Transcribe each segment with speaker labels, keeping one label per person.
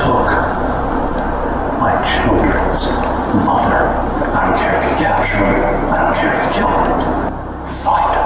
Speaker 1: took my children's mother. I don't care if you capture her. I don't care if you kill her. Find her.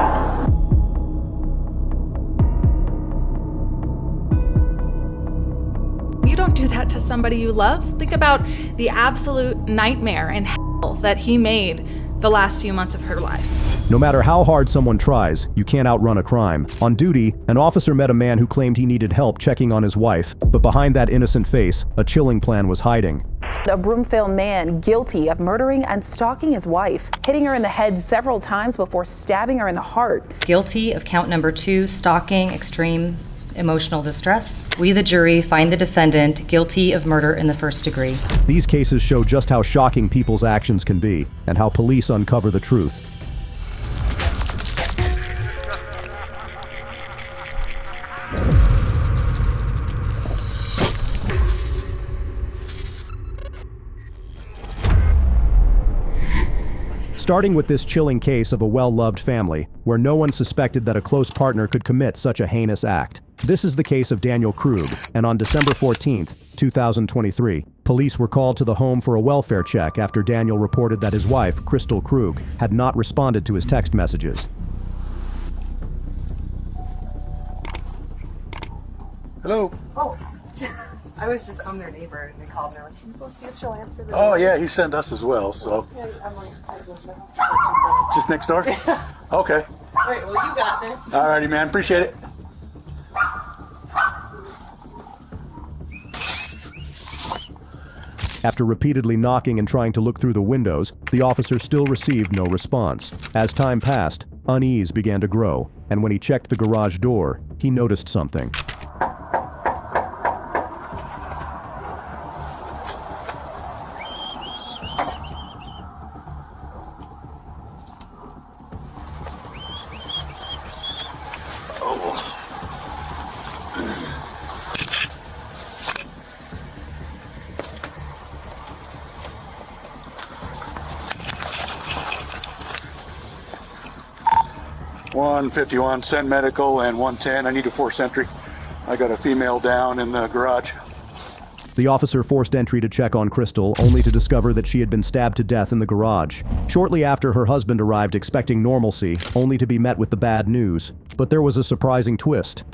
Speaker 2: You don't do that to somebody you love. Think about the absolute nightmare and hell that he made the last few months of her life.
Speaker 3: No matter how hard someone tries, you can't outrun a crime. On duty, an officer met a man who claimed he needed help checking on his wife, but behind that innocent face, a chilling plan was hiding.
Speaker 4: A Broomfield man guilty of murdering and stalking his wife, hitting her in the head several times before stabbing her in the heart.
Speaker 5: Guilty of count number 2, stalking, extreme emotional distress. We, the jury, find the defendant guilty of murder in the first degree.
Speaker 3: These cases show just how shocking people's actions can be and how police uncover the truth. Starting with this chilling case of a well-loved family, where no one suspected that a close partner could commit such a heinous act. This is the case of Daniel Krug, and on December 14th, 2023, police were called to the home for a welfare check after Daniel reported that his wife, Crystal Krug, had not responded to his text messages.
Speaker 6: Hello.
Speaker 7: Oh, I was just their neighbor, and they called, and they're like, "Can you go see if she'll answer the
Speaker 6: Oh
Speaker 7: door?"
Speaker 6: yeah, he sent us as well. So
Speaker 7: Yeah, I'm like,
Speaker 6: just next door. Okay.
Speaker 7: all right, well, you got this.
Speaker 6: Alrighty, man. Appreciate it.
Speaker 3: After repeatedly knocking and trying to look through the windows, the officer still received no response. As time passed, unease began to grow, and when he checked the garage door, he noticed something.
Speaker 6: $151, send medical, and 110. I need a forced entry. I got a female down in the garage.
Speaker 3: The officer forced entry to check on Crystal, only to discover that she had been stabbed to death in the garage. Shortly after, her husband arrived expecting normalcy, only to be met with the bad news. But there was a surprising twist.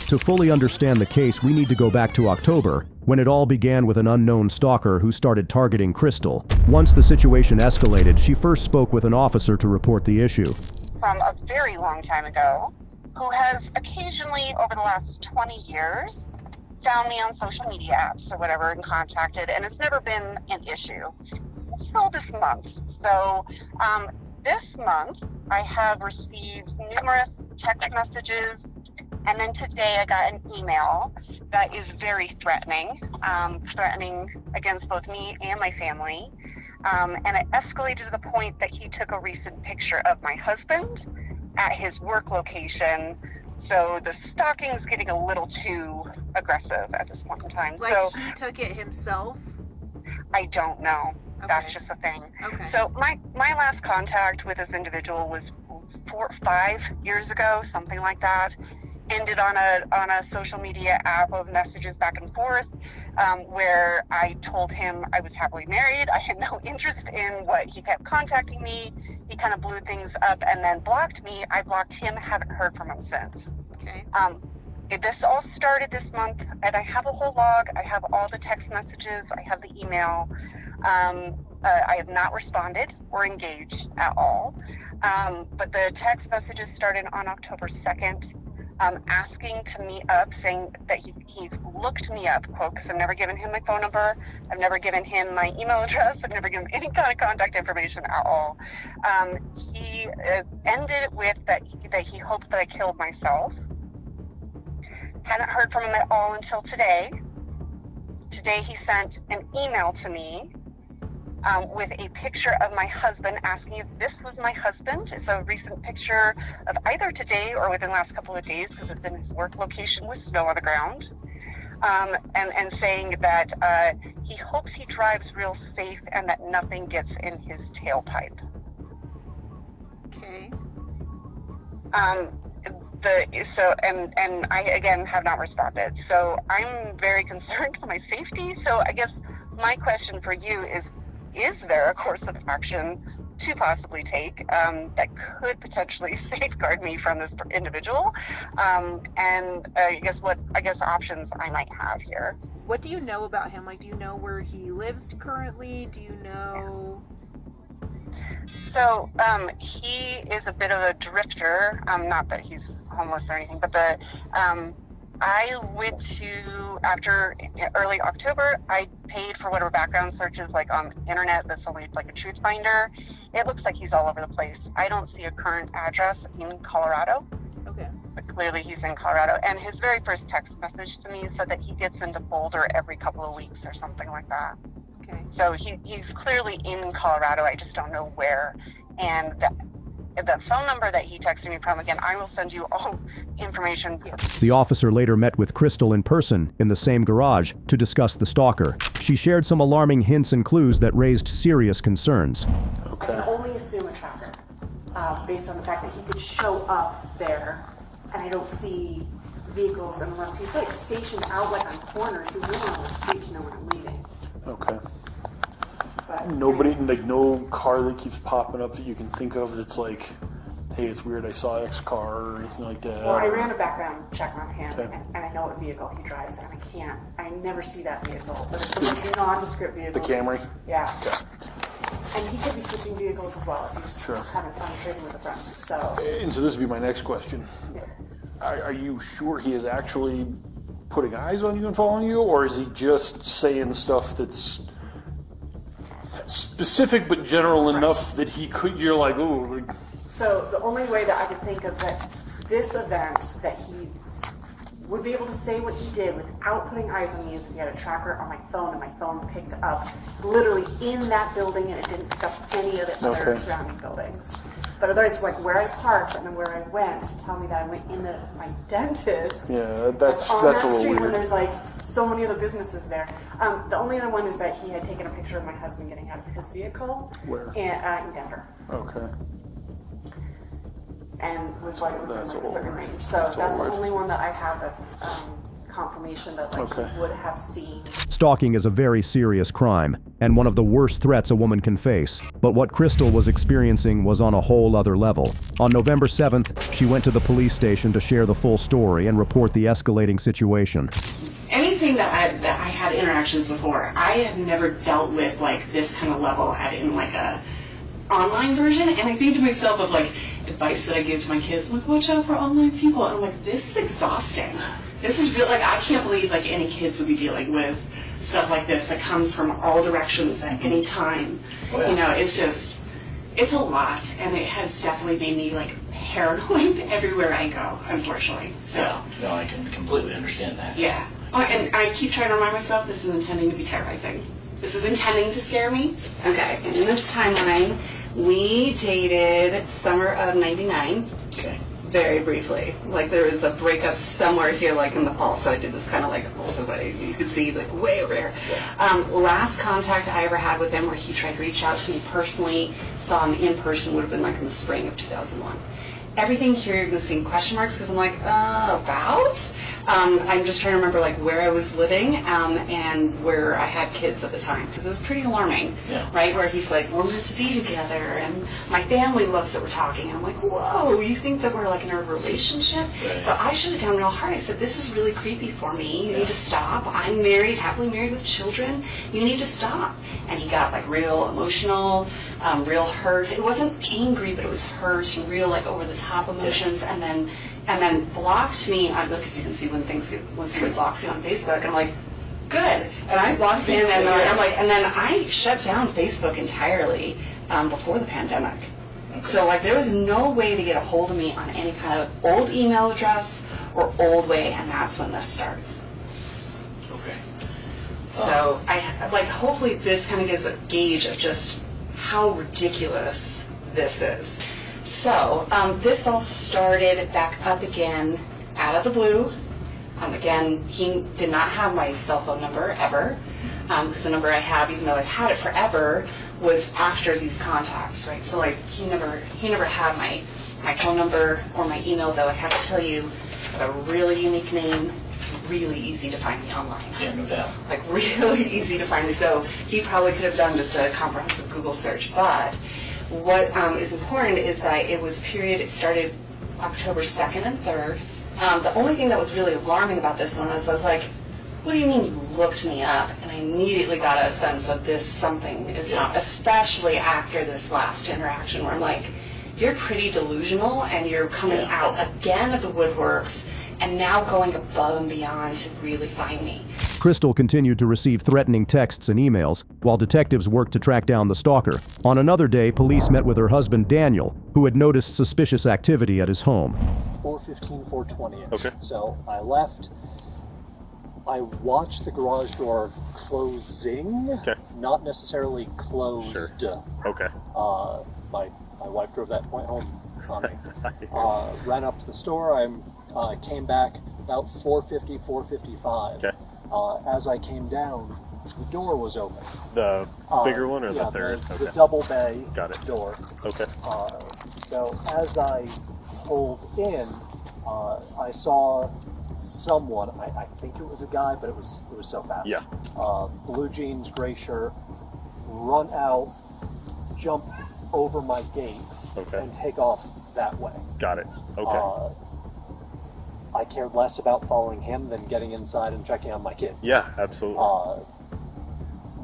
Speaker 3: To fully understand the case, we need to go back to October, when it all began with an unknown stalker who started targeting Crystal. Once the situation escalated, she first spoke with an officer to report the issue.
Speaker 8: From a very long time ago, who has occasionally, over the last 20 years, found me on social media apps or whatever and contacted, and it's never been an issue until this month. So this month, I have received numerous text messages, and then today I got an email that is very threatening, threatening against both me and my family. And it escalated to the point that he took a recent picture of my husband at his work location. So the stalking is getting a little too aggressive at this point in time.
Speaker 7: Like,
Speaker 8: so
Speaker 7: he took it himself?
Speaker 8: I don't know.
Speaker 7: Okay.
Speaker 8: That's just the thing.
Speaker 7: Okay.
Speaker 8: So my last contact with this individual was 5 years ago, something like that. Ended on a social media app of messages back and forth, where I told him I was happily married. I had no interest in what he kept contacting me. He kind of blew things up and then blocked me. I blocked him, haven't heard from him since.
Speaker 7: Okay.
Speaker 8: This all started this month, and I have a whole log. I have all the text messages. I have the email. I have not responded or engaged at all. But the text messages started on October 2nd. Asking to meet up, saying that he looked me up, quote, because I've never given him my phone number, I've never given him my email address, I've never given him any kind of contact information at all. He ended with that he hoped that I killed myself. Hadn't heard from him at all until today. today he sent an email to me with a picture of my husband, asking if this was my husband. It's a recent picture of either today or within the last couple of days, because it's in his work location with snow on the ground. And saying that he hopes he drives real safe and that nothing gets in his tailpipe.
Speaker 4: Okay.
Speaker 8: And I again have not responded. So I'm very concerned for my safety. So I guess my question for you is there a course of action to possibly take that could potentially safeguard me from this individual? And I guess options I might have here.
Speaker 4: What do you know about him? Like, do you know where he lives currently? Do you know?
Speaker 8: So he is a bit of a drifter. Not that he's homeless or anything, but I went to, after early October, I paid for whatever background searches like on the internet that's only like a truth finder. It looks like he's all over the place. I don't see a current address in Colorado.
Speaker 4: Okay.
Speaker 8: But clearly he's in Colorado. And his very first text message to me said that he gets into Boulder every couple of weeks or something like that.
Speaker 4: Okay.
Speaker 8: So he's clearly in Colorado. I just don't know where. And the phone number that he texted me from, again, I will send you all information.
Speaker 3: The officer later met with Crystal in person in the same garage to discuss the stalker. She shared some alarming hints and clues that raised serious concerns.
Speaker 7: Okay. I can only assume a tracker, based on the fact that he could show up there, and I don't see vehicles unless he's like stationed out like on corners. He's really on the street to know when I'm leaving.
Speaker 9: Okay.
Speaker 7: But
Speaker 9: Nobody, like no car that keeps popping up that you can think of that's like, hey, it's weird, I saw X car or anything like that.
Speaker 7: Well, I ran a background check on him,
Speaker 9: Okay.
Speaker 7: and I know what vehicle he drives, and I never see that vehicle. But it's a nondescript vehicle.
Speaker 9: The Camry?
Speaker 7: Yeah.
Speaker 9: Okay.
Speaker 7: And he could be switching vehicles as well if he's
Speaker 9: Sure.
Speaker 7: having fun trading with a friend. So,
Speaker 9: And so this would be my next question.
Speaker 7: yeah.
Speaker 9: Are you sure he is actually putting eyes on you and following you, or is he just saying stuff that's specific but general enough that you're like, oh, like...
Speaker 7: So the only way that I could think of that this event that he would be able to say what he did without putting eyes on me is if he had a tracker on my phone and my phone picked up literally in that building and it didn't pick up any of the other surrounding buildings. But otherwise, like where I parked and then where I went to tell me that I went into my dentist.
Speaker 9: Yeah, that's
Speaker 7: on
Speaker 9: a
Speaker 7: that
Speaker 9: little
Speaker 7: street
Speaker 9: weird.
Speaker 7: when there's like so many other businesses there. The only other one is that he had taken a picture of my husband getting out of his vehicle.
Speaker 9: Where?
Speaker 7: In Denver.
Speaker 9: Okay.
Speaker 7: And was like within
Speaker 9: That's
Speaker 7: like a
Speaker 9: all
Speaker 7: certain
Speaker 9: right.
Speaker 7: range. So
Speaker 9: That's
Speaker 7: that's
Speaker 9: all
Speaker 7: the
Speaker 9: right.
Speaker 7: only one that I have that's confirmation that like
Speaker 9: Okay.
Speaker 7: he would have seen.
Speaker 3: Stalking is a very serious crime, and one of the worst threats a woman can face. But what Crystal was experiencing was on a whole other level. On November 7th, she went to the police station to share the full story and report the escalating situation.
Speaker 10: Anything that I had interactions before, I have never dealt with like this kind of level in like a online version, and I think to myself of like advice that I give to my kids, like watch out for online people, and I'm like, this is exhausting. This is real. Like I can't believe like any kids would be dealing with stuff like this that comes from all directions at any time.
Speaker 1: Oh, yeah.
Speaker 10: You know, it's a lot, and it has definitely made me like paranoid everywhere I go, unfortunately. So
Speaker 1: Yeah, no, I can completely understand that.
Speaker 10: yeah. Oh, and I keep trying to remind myself this is intending to be terrorizing. This is intending to scare me. Okay, and in this timeline, we dated summer of '99.
Speaker 1: Okay.
Speaker 10: Very briefly. Like there was a breakup somewhere here like in the fall, so I did this kind of like also way you could see like way over here. Last contact I ever had with him where he tried to reach out to me personally, saw him in person, would have been like in the spring of 2001. Everything here you're going to see in question marks because I'm like, about? I'm just trying to remember like where I was living and where I had kids at the time because it was pretty alarming, right? Where he's like, we're meant to be together and my family loves that we're talking. I'm like, whoa, you think that we're like in a relationship?
Speaker 1: Right.
Speaker 10: So I shut it down real hard. I said, this is really creepy for me. You need to stop. I'm married, happily married with children. You need to stop. And he got like real emotional, real hurt. It wasn't angry, but it was hurt and real like over the top emotions, and then blocked me on, because you can see when somebody blocks you on Facebook, I'm like, good, and I blocked him, and then I shut down Facebook entirely before the pandemic. So like there was no way to get a hold of me on any kind of old email address or old way, and that's when this starts.
Speaker 1: Okay.
Speaker 10: So hopefully this kind of gives a gauge of just how ridiculous this is. So this all started back up again out of the blue. Again, he did not have my cell phone number ever, because the number I have, even though I've had it forever, was after these contacts, right? So he never had my phone number or my email, though I have to tell you, I have a really unique name. It's really easy to find me online.
Speaker 1: Yeah, no doubt.
Speaker 10: Really easy to find me. So he probably could have done just a comprehensive Google search. But what is important is that it started October 2nd and 3rd. The only thing that was really alarming about this one was I was like, what do you mean you looked me up? And I immediately got a sense of something is not, especially after this last interaction where I'm like, you're pretty delusional and you're coming out again of the woodworks and now going above and beyond to really find me.
Speaker 3: Crystal continued to receive threatening texts and emails while detectives worked to track down the stalker. On another day, police met with her husband Daniel, who had noticed suspicious activity at his home.
Speaker 11: 4:15, 4:20.
Speaker 9: Okay.
Speaker 11: So I left. I watched the garage door closing, not necessarily closed.
Speaker 9: Sure. Okay.
Speaker 11: My wife drove that point home on me. Ran up to the store. I came back about 4:50, 4:55.
Speaker 9: Okay.
Speaker 11: As I came down, the door was open.
Speaker 9: The bigger one or the third?
Speaker 11: The double bay door.
Speaker 9: Okay.
Speaker 11: So as I pulled in, I saw someone. I think it was a guy, but it was so fast.
Speaker 9: Yeah.
Speaker 11: Blue jeans, gray shirt, run out, jump over my gate, and take off that way.
Speaker 9: Got it. Okay.
Speaker 11: I cared less about following him than getting inside and checking on my kids.
Speaker 9: Yeah, absolutely.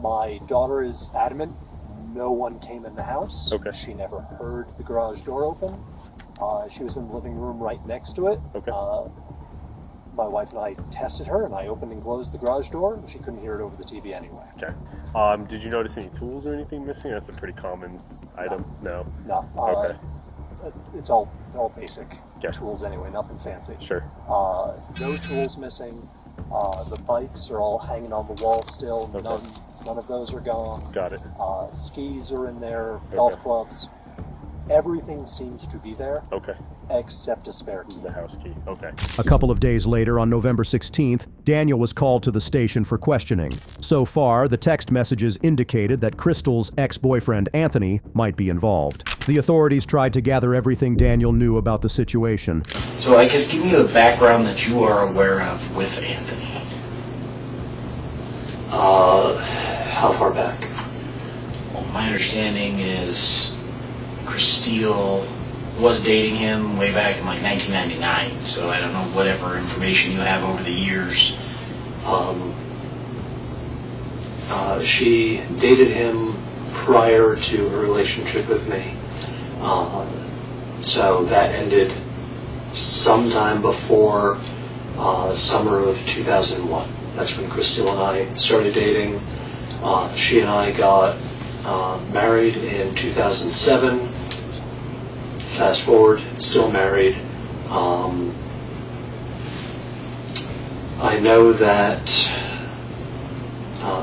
Speaker 11: My daughter is adamant no one came in the house.
Speaker 9: Okay.
Speaker 11: She never heard the garage door open. She was in the living room right next to it.
Speaker 9: Okay.
Speaker 11: My wife and I tested her, and I opened and closed the garage door, and she couldn't hear it over the TV anyway.
Speaker 9: Okay. Did you notice any tools or anything missing? That's a pretty common item. No.
Speaker 11: Okay. It's all basic tools anyway, nothing fancy.
Speaker 9: Sure.
Speaker 11: No tools missing. The bikes are all hanging on the wall still. None of those are gone.
Speaker 9: Got it.
Speaker 11: Skis are in there. Golf clubs. Everything seems to be there.
Speaker 9: Okay.
Speaker 11: Except a spare key.
Speaker 9: The house key. Okay.
Speaker 3: A couple of days later, on November 16th, Daniel was called to the station for questioning. So far, the text messages indicated that Crystal's ex-boyfriend Anthony might be involved. The authorities tried to gather everything Daniel knew about the situation.
Speaker 1: So I guess give me the background that you are aware of with Anthony.
Speaker 11: How far back?
Speaker 1: Well, my understanding is Christine was dating him way back in 1999, so I don't know whatever information you have over the years.
Speaker 11: She dated him prior to her relationship with me. So that ended sometime before summer of 2001. That's when Crystal and I started dating. She and I got married in 2007. Fast forward, still married. I know that,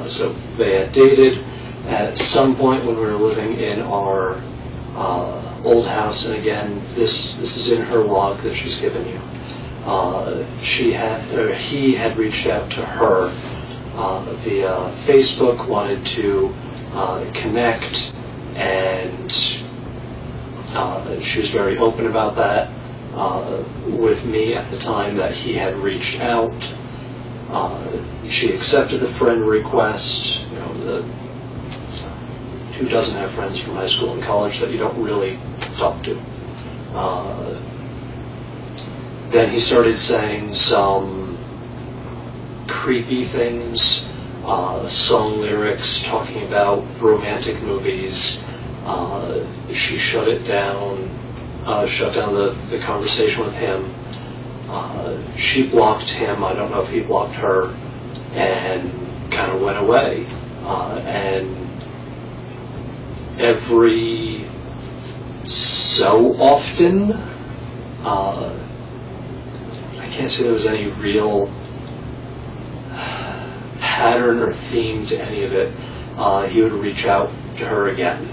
Speaker 11: so they had dated at some point when we were living in our old house, and again, this is in her log that she's given you. He had reached out to her via Facebook, wanted to connect, and she was very open about that with me at the time that he had reached out. She accepted the friend request. You know, who doesn't have friends from high school and college that you don't really talk to? Then he started saying some creepy things, song lyrics, talking about romantic movies. She shut down the conversation with him. She blocked him. I don't know if he blocked her, and kind of went away. And every so often, I can't say there was any real pattern or theme to any of it, he would reach out to her again.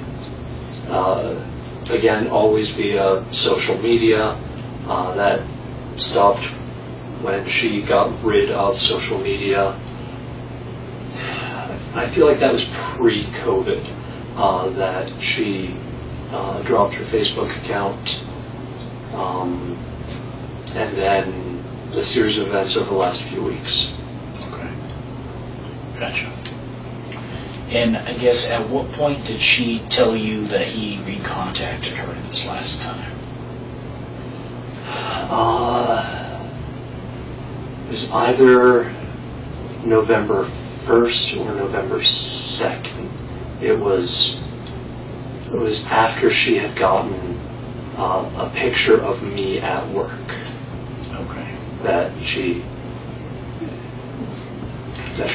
Speaker 11: Again, always via social media. That stopped when she got rid of social media. I feel like that was pre-COVID, that she dropped her Facebook account, and then the series of events over the last few weeks.
Speaker 1: Okay. Gotcha. And I guess at what point did she tell you that he recontacted her this last time?
Speaker 11: It was either November 1st or November 2nd. It was after she had gotten a picture of me at work.
Speaker 1: Okay.
Speaker 11: That she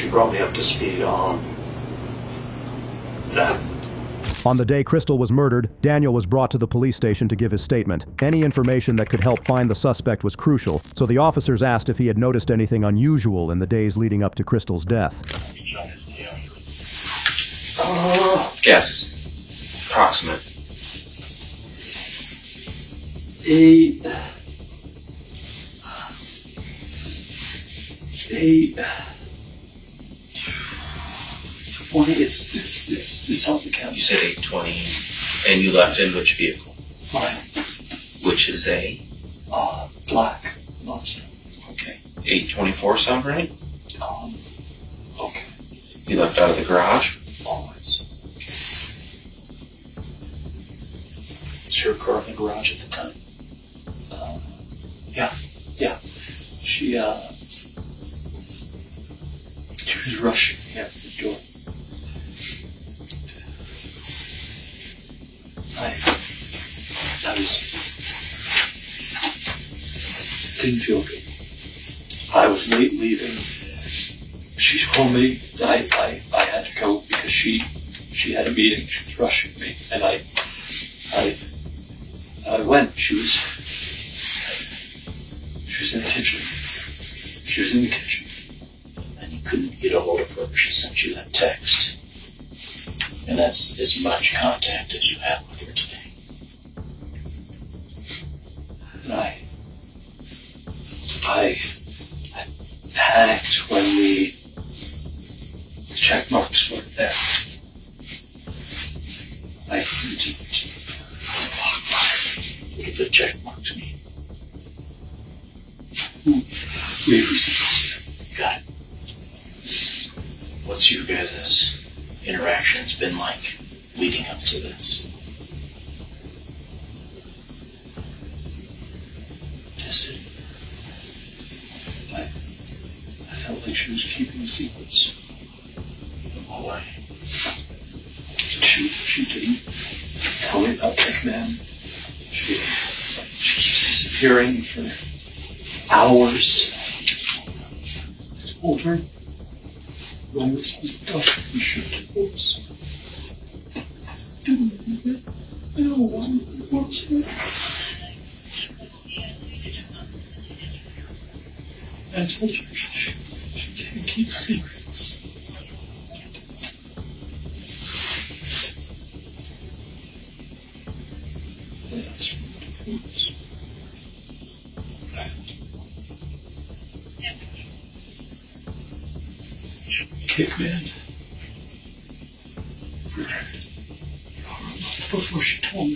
Speaker 11: brought me up to speed on that.
Speaker 3: On the day Crystal was murdered, Daniel was brought to the police station to give his statement. Any information that could help find the suspect was crucial, so the officers asked if he had noticed anything unusual in the days leading up to Crystal's death.
Speaker 12: Guess. Approximate.
Speaker 11: It's on the count.
Speaker 12: You said 820, and you left in which vehicle?
Speaker 11: Mine.
Speaker 12: Which is a?
Speaker 11: Black Monster.
Speaker 12: Okay. 824 sound right?
Speaker 11: Okay.
Speaker 12: You left out of the garage?
Speaker 11: Always.
Speaker 1: Was her car in the garage at the time?
Speaker 11: Yeah. She was rushing me out the door. Didn't feel good. I was late leaving. She told me that I had to go because she had a meeting. She was rushing me, and I went. She was in the kitchen. She was in the kitchen.
Speaker 1: And you couldn't get a hold of her. She sent you that text. And that's as much contact as you have with her today.
Speaker 11: And I panicked when the check marks weren't there.
Speaker 1: What do the check marks mean?
Speaker 11: We received.
Speaker 1: Got it. What's your guys' interactions been like leading up to this?
Speaker 11: Distant. I felt like she was keeping secrets.
Speaker 1: Oh, why?
Speaker 11: She didn't tell me about that man. She keeps disappearing for hours. I told her when this was done, we should divorce. Didn't I don't want to divorce her. I told her she can't keep secrets. Kick man. Before she told me.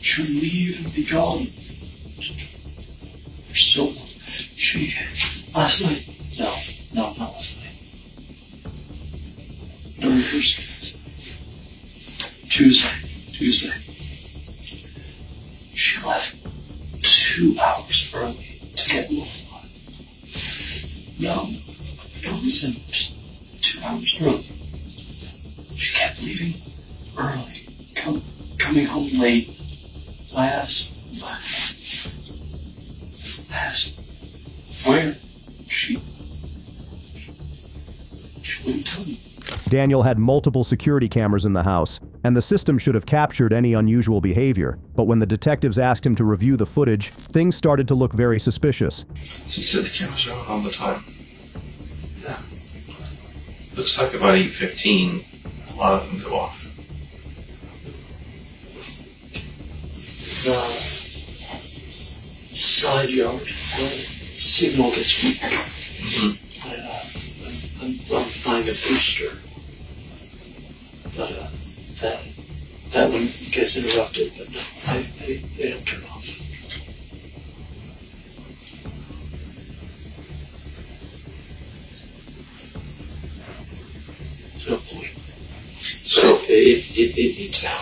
Speaker 11: She would leave and be gone. For so long. Last night. No, not last night. During the first Tuesday. She left 2 hours early to get more water. No reason, just 2 hours early. She kept leaving early, coming home late. I asked where she wouldn't tell me.
Speaker 3: Daniel had multiple security cameras in the house. and the system should have captured any unusual behavior. But when the detectives asked him to review the footage, things started to look very suspicious.
Speaker 12: So you said the cameras are on all the time? Yeah. Looks like about 8:15, a lot of them go off.
Speaker 11: The side yard, the signal gets weak.
Speaker 12: Mm-hmm.
Speaker 11: I'm buying a booster, but that one gets interrupted, but no, they don't turn off. No point.
Speaker 12: So
Speaker 11: it needs now.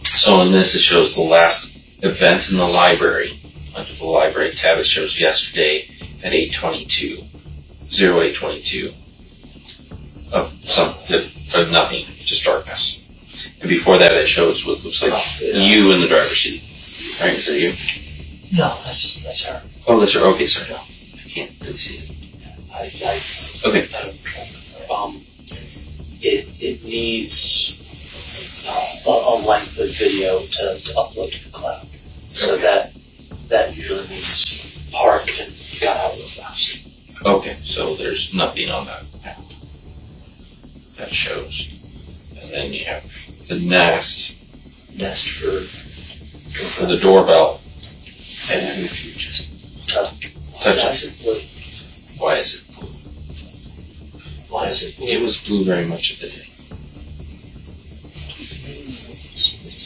Speaker 12: So in this, it shows the last events in the library. Under the library tab, it shows yesterday at 8:22, 08:22 of nothing, just darkness. And before that, it shows what looks like you in the driver's seat. Right? Is that you?
Speaker 11: No, that's her.
Speaker 12: Oh, that's her. Okay, sorry. No, I can't really see it. Okay.
Speaker 11: It needs a length of video to upload to the cloud. So that usually means parked and got out real fast.
Speaker 12: Okay, so there's nothing on that. That shows. And then you have the nest for the doorbell.
Speaker 11: And then if you just touch
Speaker 12: it.
Speaker 11: Blue.
Speaker 12: Why is it blue?
Speaker 11: Why is it blue?
Speaker 12: It was blue very much of the day.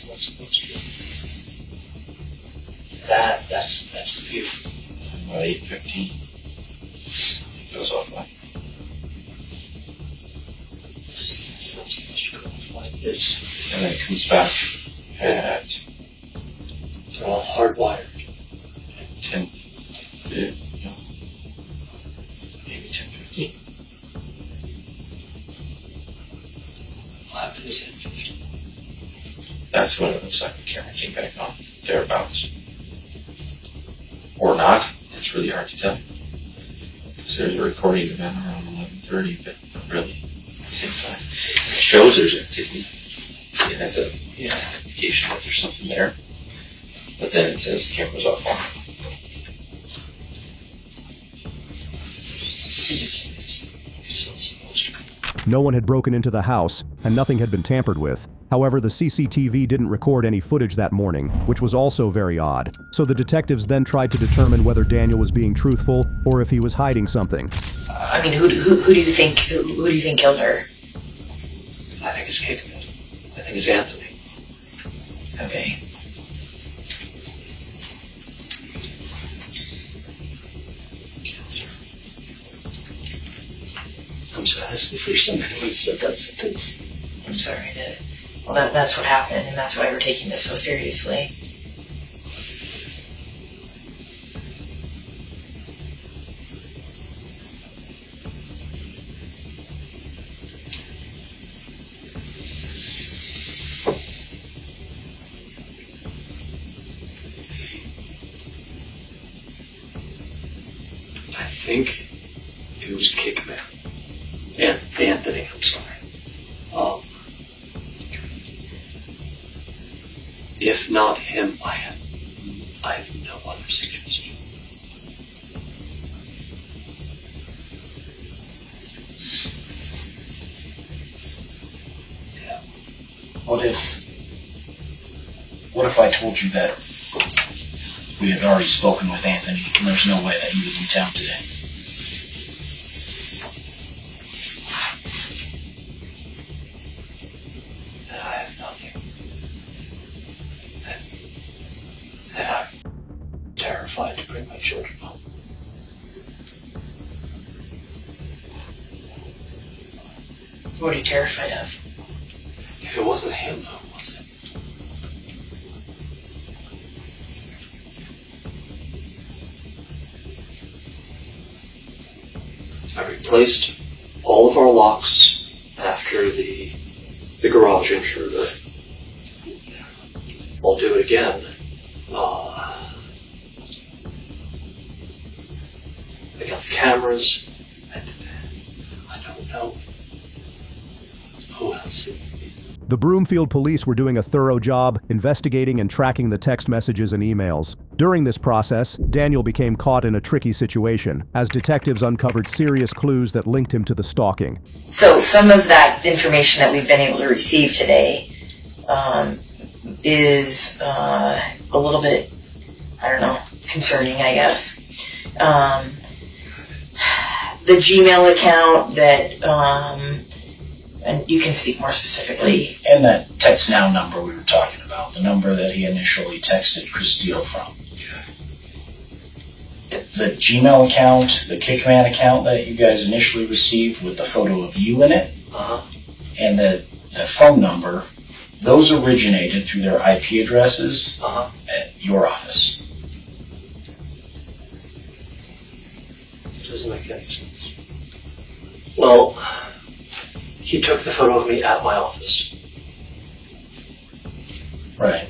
Speaker 11: What's supposed to? That's the view.
Speaker 12: About 8:15. It goes off like.
Speaker 11: It's not supposed to go off like this.
Speaker 12: And then it comes back at.
Speaker 11: They're all hardwired.
Speaker 12: 10. No. Maybe 10:15.
Speaker 11: What happened to 10:15?
Speaker 12: That's when it looks like the camera came back on. Thereabouts. Or not. It's really hard to tell. Because there's a recording event around 11:30, but not really at the same time. It shows there's activity. It has a indication that there's something there. But then it says the camera's off on.
Speaker 11: It's not supposed to go.
Speaker 3: No one had broken into the house, and nothing had been tampered with. However, the CCTV didn't record any footage that morning, which was also very odd. So the detectives then tried to determine whether Daniel was being truthful or if he was hiding something.
Speaker 13: I mean, who do you think killed her?
Speaker 11: I think it's Kikman. I think it's Anthony.
Speaker 13: Okay.
Speaker 11: I'm sorry, that's the first time anyone said that sentence.
Speaker 13: I'm sorry. Well, that's what happened, and that's why we're taking this so seriously.
Speaker 11: I think it was Kickman. Anthony, I'm sorry. If not him, I have no other suggestion. Yeah.
Speaker 1: What if I told you that we had already spoken with Anthony and there's no way that he was in town today?
Speaker 11: I have nothing. And I'm terrified to bring my children home.
Speaker 13: What are you terrified of?
Speaker 11: If it wasn't him, who was it? I replaced all of our locks after the garage intruder. I'll do it again. I got the cameras, and I don't know who else.
Speaker 3: The Broomfield police were doing a thorough job investigating and tracking the text messages and emails. During this process, Daniel became caught in a tricky situation, as detectives uncovered serious clues that linked him to the stalking.
Speaker 13: So some of that information that we've been able to receive today is a little bit, I don't know, concerning, I guess. The Gmail account that, and you can speak more specifically.
Speaker 1: And that text now number we were talking about, the number that he initially texted Christine from. The Gmail account, the Kickman account that you guys initially received with the photo of you in it, and the phone number, those originated through their IP addresses at your office.
Speaker 11: It doesn't make any sense. Well, he took the photo of me at my office.
Speaker 1: Right.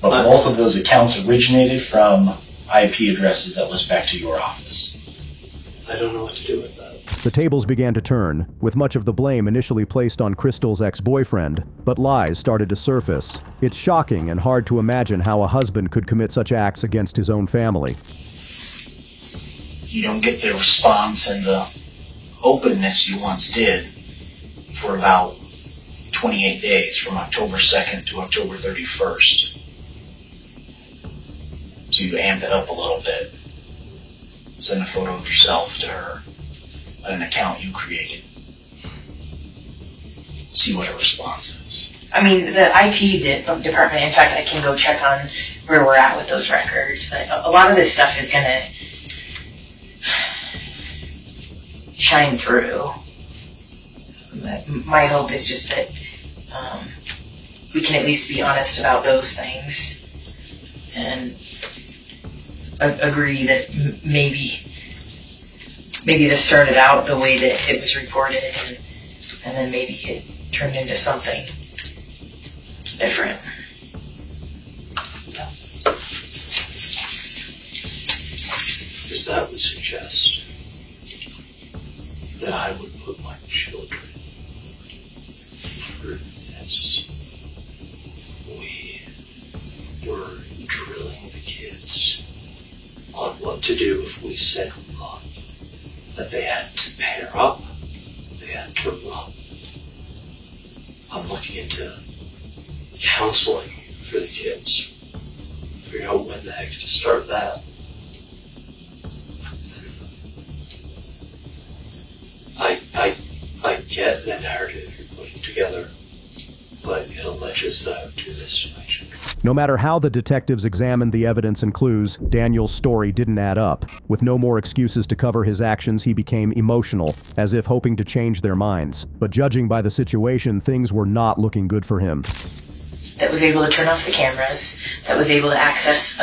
Speaker 1: But both of those accounts originated from IP addresses that list back to your office.
Speaker 11: I don't know what to do with that.
Speaker 3: The tables began to turn, with much of the blame initially placed on Crystal's ex-boyfriend, but lies started to surface. It's shocking and hard to imagine how a husband could commit such acts against his own family.
Speaker 1: You don't get the response and the openness you once did for about 28 days, from October 2nd to October 31st. To amp it up a little bit. Send a photo of yourself to her at an account you created. See what her response is.
Speaker 13: I mean, the IT department, in fact, I can go check on where we're at with those records. But a lot of this stuff is going to shine through. My hope is just that we can at least be honest about those things and agree that maybe this started out the way that it was reported, and then maybe it turned into something different.
Speaker 11: Because that would suggest that I would put my children through this. We were drilling the kids on what to do if we said that they had to pair up, they had to run. I'm looking into counseling for the kids. Figure out when the heck to start that. I get the narrative you're putting together, but it alleges that I would do this to my children.
Speaker 3: No matter how the detectives examined the evidence and clues, Daniel's story didn't add up. With no more excuses to cover his actions, he became emotional, as if hoping to change their minds. But judging by the situation, things were not looking good for him.
Speaker 13: That was able to turn off the cameras, that was able to access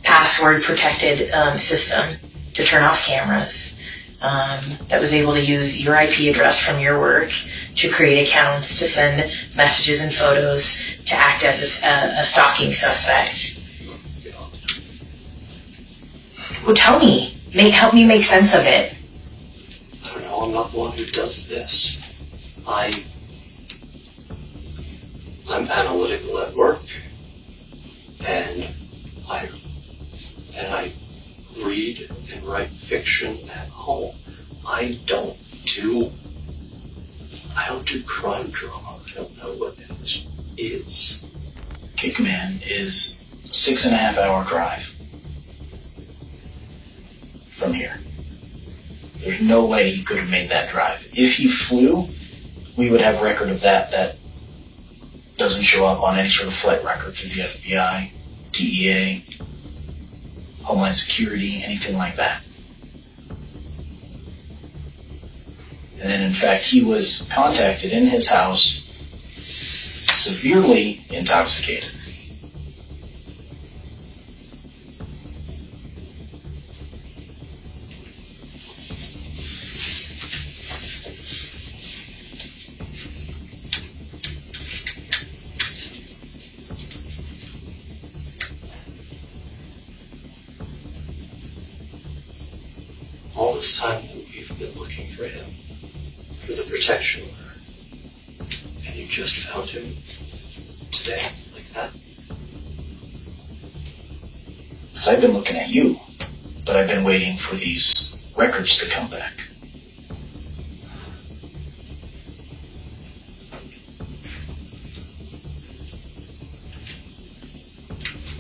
Speaker 13: password-protected system to turn off cameras, that was able to use your IP address from your work to create accounts, to send messages and photos, to act as a stalking suspect. Well, tell me. Help me make sense of it.
Speaker 11: I don't know, I'm not the one who does this. I'm analytical at work, and I read and write fiction at home. I don't do crime drama. I don't know what it is.
Speaker 1: Kickman is a 6.5-hour drive from here. There's no way he could have made that drive. If he flew, we would have record of that. That doesn't show up on any sort of flight record through the FBI, DEA, Homeland Security, anything like that. And then, in fact, he was contacted in his house, severely intoxicated.
Speaker 11: All this time that we've been looking for him for the protection order, and you just found him today, like that?
Speaker 1: Because I've been looking at you, but I've been waiting for these records to come back.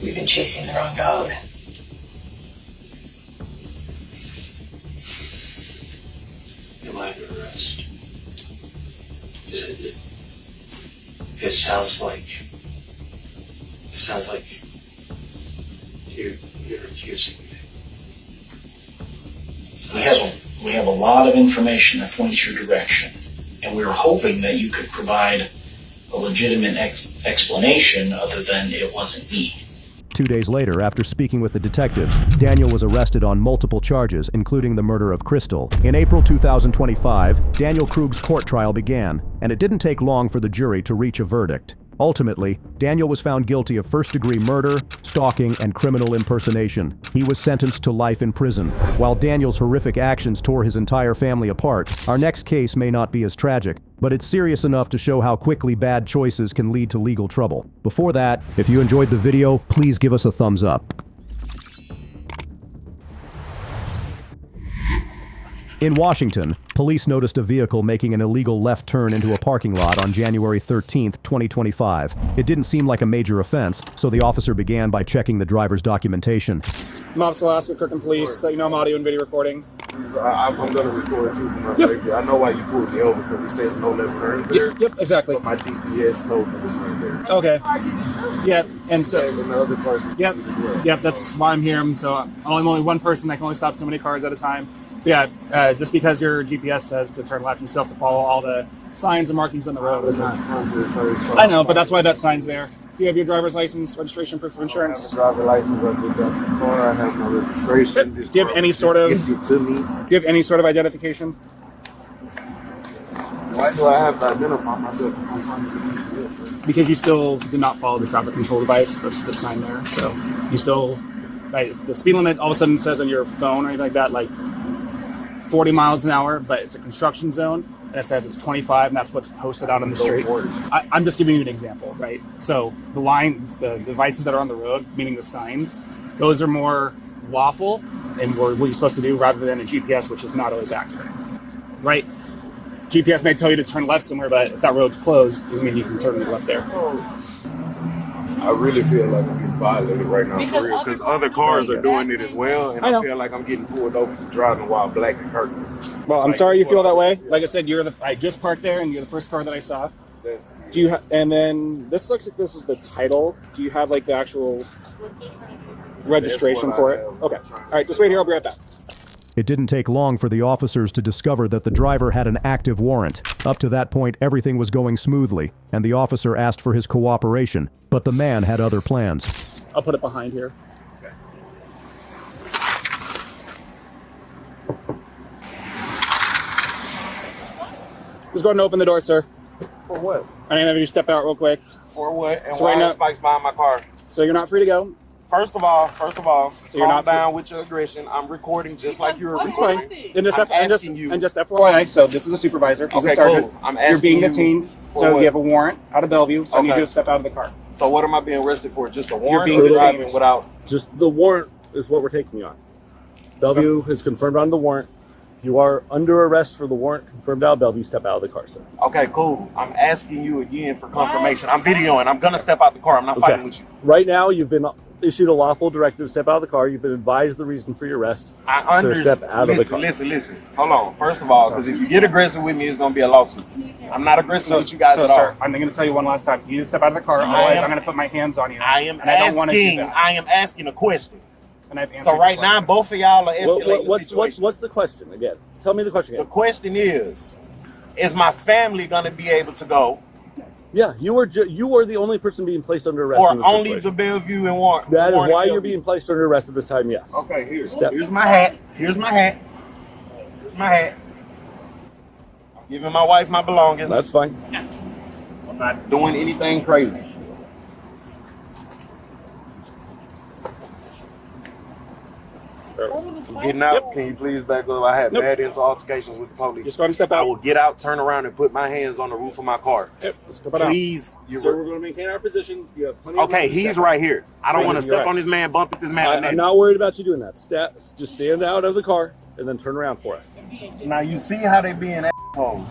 Speaker 13: We've been chasing the wrong dog.
Speaker 11: Am I under arrest? It sounds like you're accusing me.
Speaker 1: We have a lot of information that points your direction, and we were hoping that you could provide a legitimate explanation other than it wasn't me.
Speaker 3: 2 days later, after speaking with the detectives, Daniel was arrested on multiple charges, including the murder of Crystal. In April 2025, Daniel Krug's court trial began, and it didn't take long for the jury to reach a verdict. Ultimately, Daniel was found guilty of first-degree murder, stalking, and criminal impersonation. He was sentenced to life in prison. While Daniel's horrific actions tore his entire family apart, our next case may not be as tragic, but it's serious enough to show how quickly bad choices can lead to legal trouble. Before that, if you enjoyed the video, please give us a thumbs up. In Washington, police noticed a vehicle making an illegal left turn into a parking lot on January 13, 2025. It didn't seem like a major offense, so the officer began by checking the driver's documentation.
Speaker 14: I'm Officer Alaska, Kirkland Police, so you know I'm audio and video recording.
Speaker 15: I'm going to record too for my safety. I know why you pulled me over, because it says no left turn there.
Speaker 14: Yep, exactly.
Speaker 15: But my GPS told me to turn there.
Speaker 14: Okay. Yeah, and so...
Speaker 15: And the other car...
Speaker 14: Yep, that's why I'm here. So I'm only one person. I can only stop so many cars at a time. Yeah, just because your GPS says to turn left, you still have to follow all the signs and markings on the road. I know, but that's why that sign's there. Do you have your driver's license, registration, proof of insurance?
Speaker 15: I have a driver's license. I did that before. I have my registration.
Speaker 14: Do you have any sort of? Do you have any sort of identification?
Speaker 15: Why do I have to identify myself?
Speaker 14: Because you still did not follow the traffic control device. That's the sign there. So you still, like, the speed limit all of a sudden says on your phone or anything like that, like 40 miles an hour, but it's a construction zone, and it says it's 25, and that's what's posted out on the street. I'm just giving you an example, right? So the lines, the devices that are on the road, meaning the signs, those are more lawful and what you're supposed to do rather than a GPS, which is not always accurate, right? GPS may tell you to turn left somewhere, but if that road's closed, doesn't mean you can turn left there.
Speaker 15: I really feel like I'm getting violated right now, for real, because other cars are doing it as well, and I feel like I'm getting pulled over for driving while black and curtain.
Speaker 14: Well, I'm sorry you feel that way. Like I said, I just parked there, and you're the first car that I saw. Do you? And then this looks like this is the title. Do you have like the actual registration for it? Okay. All right. Just wait here. I'll be right back.
Speaker 3: It didn't take long for the officers to discover that the driver had an active warrant. Up to that point, everything was going smoothly, and the officer asked for his cooperation, but the man had other plans.
Speaker 14: I'll put it behind here. Okay. Just go ahead and open the door, sir.
Speaker 15: For what?
Speaker 14: I'm gonna have you step out real quick.
Speaker 15: For what? And
Speaker 14: so
Speaker 15: why
Speaker 14: right now,
Speaker 15: are spikes behind my car?
Speaker 14: So you're not free to go.
Speaker 15: First of all,
Speaker 14: so you're
Speaker 15: calm down with your aggression. I'm recording just like you're recording.
Speaker 14: And just FYI, so this is a supervisor. He's a sergeant.
Speaker 15: Cool. I'm asking
Speaker 14: you're being detained, so
Speaker 15: what?
Speaker 14: you have a warrant out of Bellevue, so I need you to step out of the car.
Speaker 15: So what am I being arrested for? Just a warrant?
Speaker 14: You're being
Speaker 15: driving without...
Speaker 16: Just the warrant is what we're taking you on. Bellevue has confirmed on the warrant. You are under arrest for the warrant confirmed out of Bellevue. Step out of the car, sir.
Speaker 15: Okay, cool. I'm asking you again for confirmation. I'm videoing. I'm going to step out the car. I'm not fighting with you.
Speaker 16: Right now, you've been issued a lawful directive to step out of the car. You've been advised the reason for your arrest.
Speaker 15: I understand.
Speaker 16: Step out of the car.
Speaker 15: Listen. Hold on. First of all, because if you get aggressive with me, it's going to be a lawsuit. I'm not aggressive with you guys at all.
Speaker 14: Sir, I'm going to tell you one last time. You need to step out of the car, otherwise I'm going to put my hands on you.
Speaker 15: I am asking a question.
Speaker 14: And I've
Speaker 15: so right now, both of y'all are escalating the situation.
Speaker 16: What's the question again? Tell me the question again.
Speaker 15: The question is my family going to be able to go?
Speaker 16: Yeah, you were the only person being placed under arrest.
Speaker 15: Or
Speaker 16: in this
Speaker 15: only
Speaker 16: situation.
Speaker 15: the Bellevue and Warren.
Speaker 16: That is why you're being placed under arrest at this time, yes.
Speaker 15: Okay, here's my hat. Here's my hat. I'm giving my wife my belongings.
Speaker 16: That's fine.
Speaker 15: I'm not doing anything crazy. I'm getting out. Yep. Can you please back up? I had bad altercations with the police.
Speaker 14: Just go ahead and step out.
Speaker 15: I will get out, turn around, and put my hands on the roof of my car.
Speaker 14: Yep. Let's go
Speaker 15: please.
Speaker 16: Sir, we're going to maintain our position. You have plenty of
Speaker 15: okay, he's right here. I don't want to step on this man, bump at this man.
Speaker 16: I'm not worried about you doing that. Just stand out of the car and then turn around for us.
Speaker 15: Now you see how they being assholes.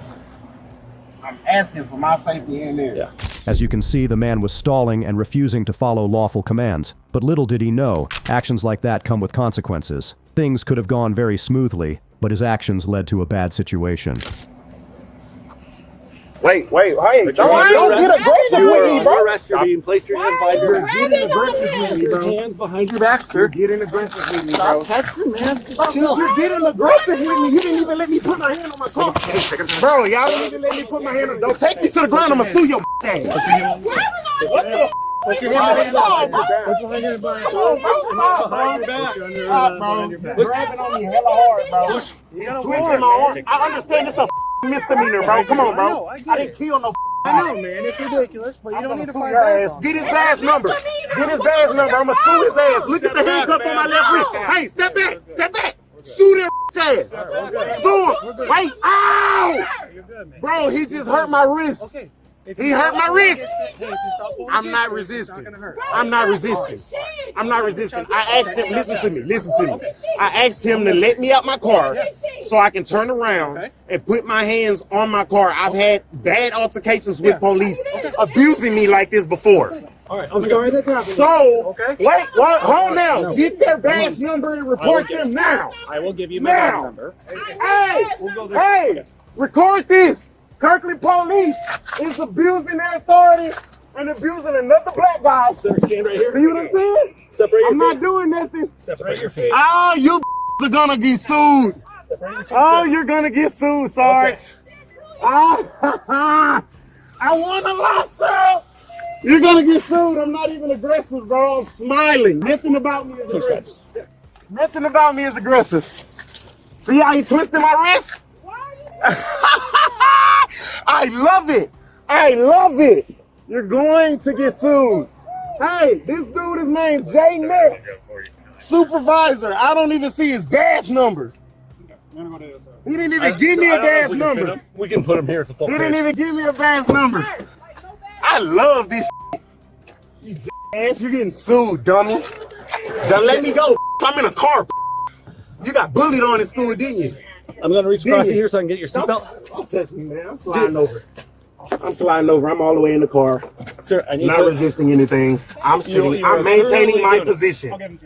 Speaker 15: I'm asking for my safety in there.
Speaker 16: Yeah.
Speaker 3: As you can see, the man was stalling and refusing to follow lawful commands. But little did he know, actions like that come with consequences. Things could have gone very smoothly, but his actions led to a bad situation.
Speaker 15: Wait, hey, don't get aggressive with me, bro.
Speaker 16: You're being placed your hands behind your back.
Speaker 15: You're getting aggressive with me, bro.
Speaker 16: Hands behind your back, sir.
Speaker 15: You're getting aggressive with me, bro.
Speaker 16: Stop texting, man. Just chill.
Speaker 15: You're getting aggressive with me. You didn't even let me put my hand on my car. Bro, y'all didn't even let me put my hand on. Don't take me to the ground. I'm going to sue your ass. What the
Speaker 16: Put your hands behind your back. Put your hands behind your back.
Speaker 15: Bro, you're grabbing on me hella hard, bro. He's twisting my arm. I understand it's a misdemeanor, bro. Come on, bro. I didn't kill no.
Speaker 17: I know, man. It's ridiculous, but you don't need to fight
Speaker 15: back. Get his badge number. Get his badge number. I'm gonna sue his ass. Look at the handcuff on my left wrist. Hey, step back. Step back. Sue their ass. Sue him. Wait. Ow! Bro, he just hurt my wrist.
Speaker 17: Okay.
Speaker 15: He hurt my wrist. I'm not resisting. I'm not resisting. I'm not resisting. I asked him, listen to me. I asked him to let me out my car so I can turn around and put my hands on my car. I've had bad altercations with police abusing me like this before.
Speaker 17: All right, I'm sorry that's happening.
Speaker 15: So, wait, hold now. Get their badge number and report them now.
Speaker 14: I will give you my badge number.
Speaker 15: Hey, record this. Kirkland police is abusing their authority and abusing another black guy.
Speaker 16: Sir, stand right here.
Speaker 15: See what I'm saying?
Speaker 16: Separate your feet.
Speaker 15: I'm not doing nothing.
Speaker 16: Separate your feet.
Speaker 15: Oh, you are gonna get sued. Oh, you're gonna get sued, Sarge. I want a lawsuit. You're gonna get sued. I'm not even aggressive, bro. I'm smiling. Nothing about me is aggressive. Nothing about me is aggressive. See how you twisted my wrist? I love it. I love it. You're going to get sued. Hey, this dude is named Jay Nick. Supervisor. I don't even see his badge number. He didn't even give me a badge number.
Speaker 16: We can put him here at the full
Speaker 15: He didn't even give me a badge number. I love this shit. You ass, you're getting sued, dummy. Don't let me go. I'm in a car. You got bullied on in school, didn't you?
Speaker 16: I'm going to reach across here so I can get your seatbelt.
Speaker 15: Don't touch me, man. I'm sliding over. I'm all the way in the car.
Speaker 16: Sir, I need
Speaker 15: not resisting anything. I'm sitting. I'm maintaining my position.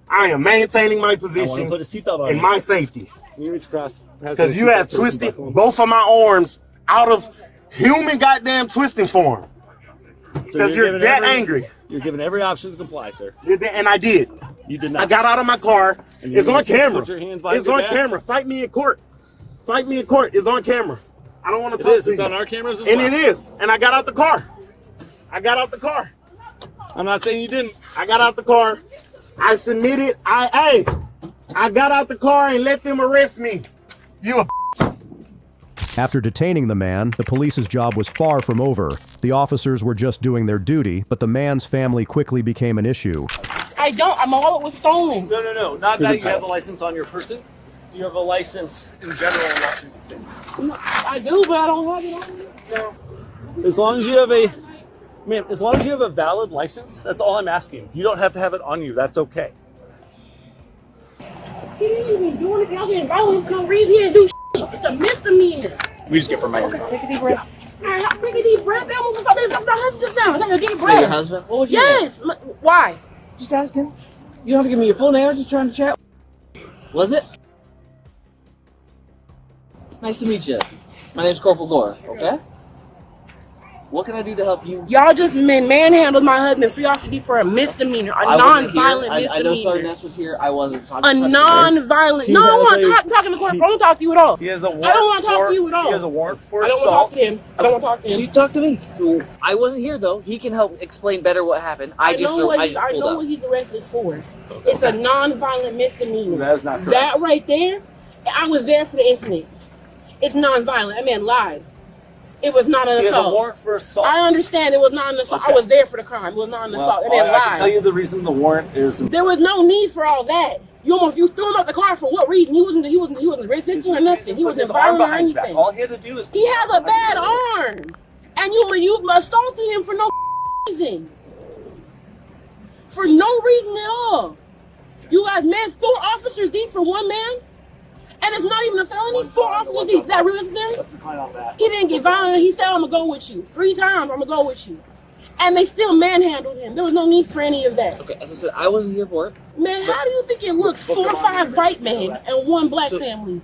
Speaker 15: I am maintaining my position
Speaker 16: put a seatbelt on
Speaker 15: and my safety.
Speaker 16: You reach across.
Speaker 15: Because you have twisted both of my arms out of human goddamn twisting form. Because you're that angry.
Speaker 16: You're given every option to comply, sir.
Speaker 15: And I did.
Speaker 16: You did not.
Speaker 15: I got out of my car. It's on camera.
Speaker 16: Put your hands behind
Speaker 15: It's
Speaker 16: your
Speaker 15: on
Speaker 16: back.
Speaker 15: camera. Fight me in court. Fight me in court. It's on camera. I don't want to talk to you.
Speaker 16: It's on our cameras as
Speaker 15: well. And it is. And I got out the car. I
Speaker 16: I'm not saying you didn't.
Speaker 15: I got out the car. I submitted. I got out the car and let them arrest me. You a
Speaker 3: After detaining the man, the police's job was far from over. The officers were just doing their duty, but the man's family quickly became an issue.
Speaker 18: I don't. All it was stolen.
Speaker 16: No. Not that you have a license on your person. You have a license in general in Washington State.
Speaker 18: I do, but I don't have it on me.
Speaker 16: No. As long as you have a valid license, that's all I'm asking. You don't have to have it on you. That's okay.
Speaker 18: He didn't even do anything. I was getting violent for no reason. He didn't do shit. It's a misdemeanor.
Speaker 14: We just get reminded.
Speaker 18: Okay, take a deep breath. Take a deep breath. I'm going to my husband down. Take a deep breath.
Speaker 17: Your husband? What was your
Speaker 18: Yes.
Speaker 17: name?
Speaker 18: Why?
Speaker 17: Just ask him. You don't have to give me your full name. I was just trying to chat. Was it? Nice to meet you. My name's Corporal Gore, okay? What can I do to help you?
Speaker 18: Y'all just manhandled my husband, so y'all should be for a misdemeanor, a non-violent misdemeanor.
Speaker 17: I know Sergeant Ness was here. I wasn't talking.
Speaker 18: A non-violent. No, I don't want to talk in the court. I don't want to talk to you at all.
Speaker 16: He has a warrant.
Speaker 18: I don't want to talk to you at all.
Speaker 16: He has a warrant for
Speaker 18: I don't want to talk to him. I don't want to talk to him.
Speaker 17: You talk to me. I wasn't here though. He can help explain better what happened. I know
Speaker 18: what he's arrested for. It's a non-violent misdemeanor.
Speaker 16: That is not correct.
Speaker 18: That right there, I was there for the incident. It's non-violent. That man lied. It was not an assault.
Speaker 16: He has a warrant for assault.
Speaker 18: I understand it was not an assault.
Speaker 16: Okay.
Speaker 18: I was there for the crime. It was not an assault. That man
Speaker 16: I can
Speaker 18: lied.
Speaker 16: tell you the reason the warrant is.
Speaker 18: There was no need for all that. You threw him out the car for what reason? He wasn't resisting or nothing. He wasn't violent or anything.
Speaker 17: All he had to do is.
Speaker 18: He has a bad arm, and you assaulted him for no reason. For no reason at all. You guys, man, 4 officers deep for one man, and it's not even a felony. 4 officers deep. Is that really necessary? He didn't get violent. He said, "I'm gonna go with you." 3 times, "I'm gonna go with you," and they still manhandled him. There was no need for any of that.
Speaker 17: Okay, as I said, I wasn't here for it.
Speaker 18: Man, how do you think it looks? 4 or 5 white men and 1 black family.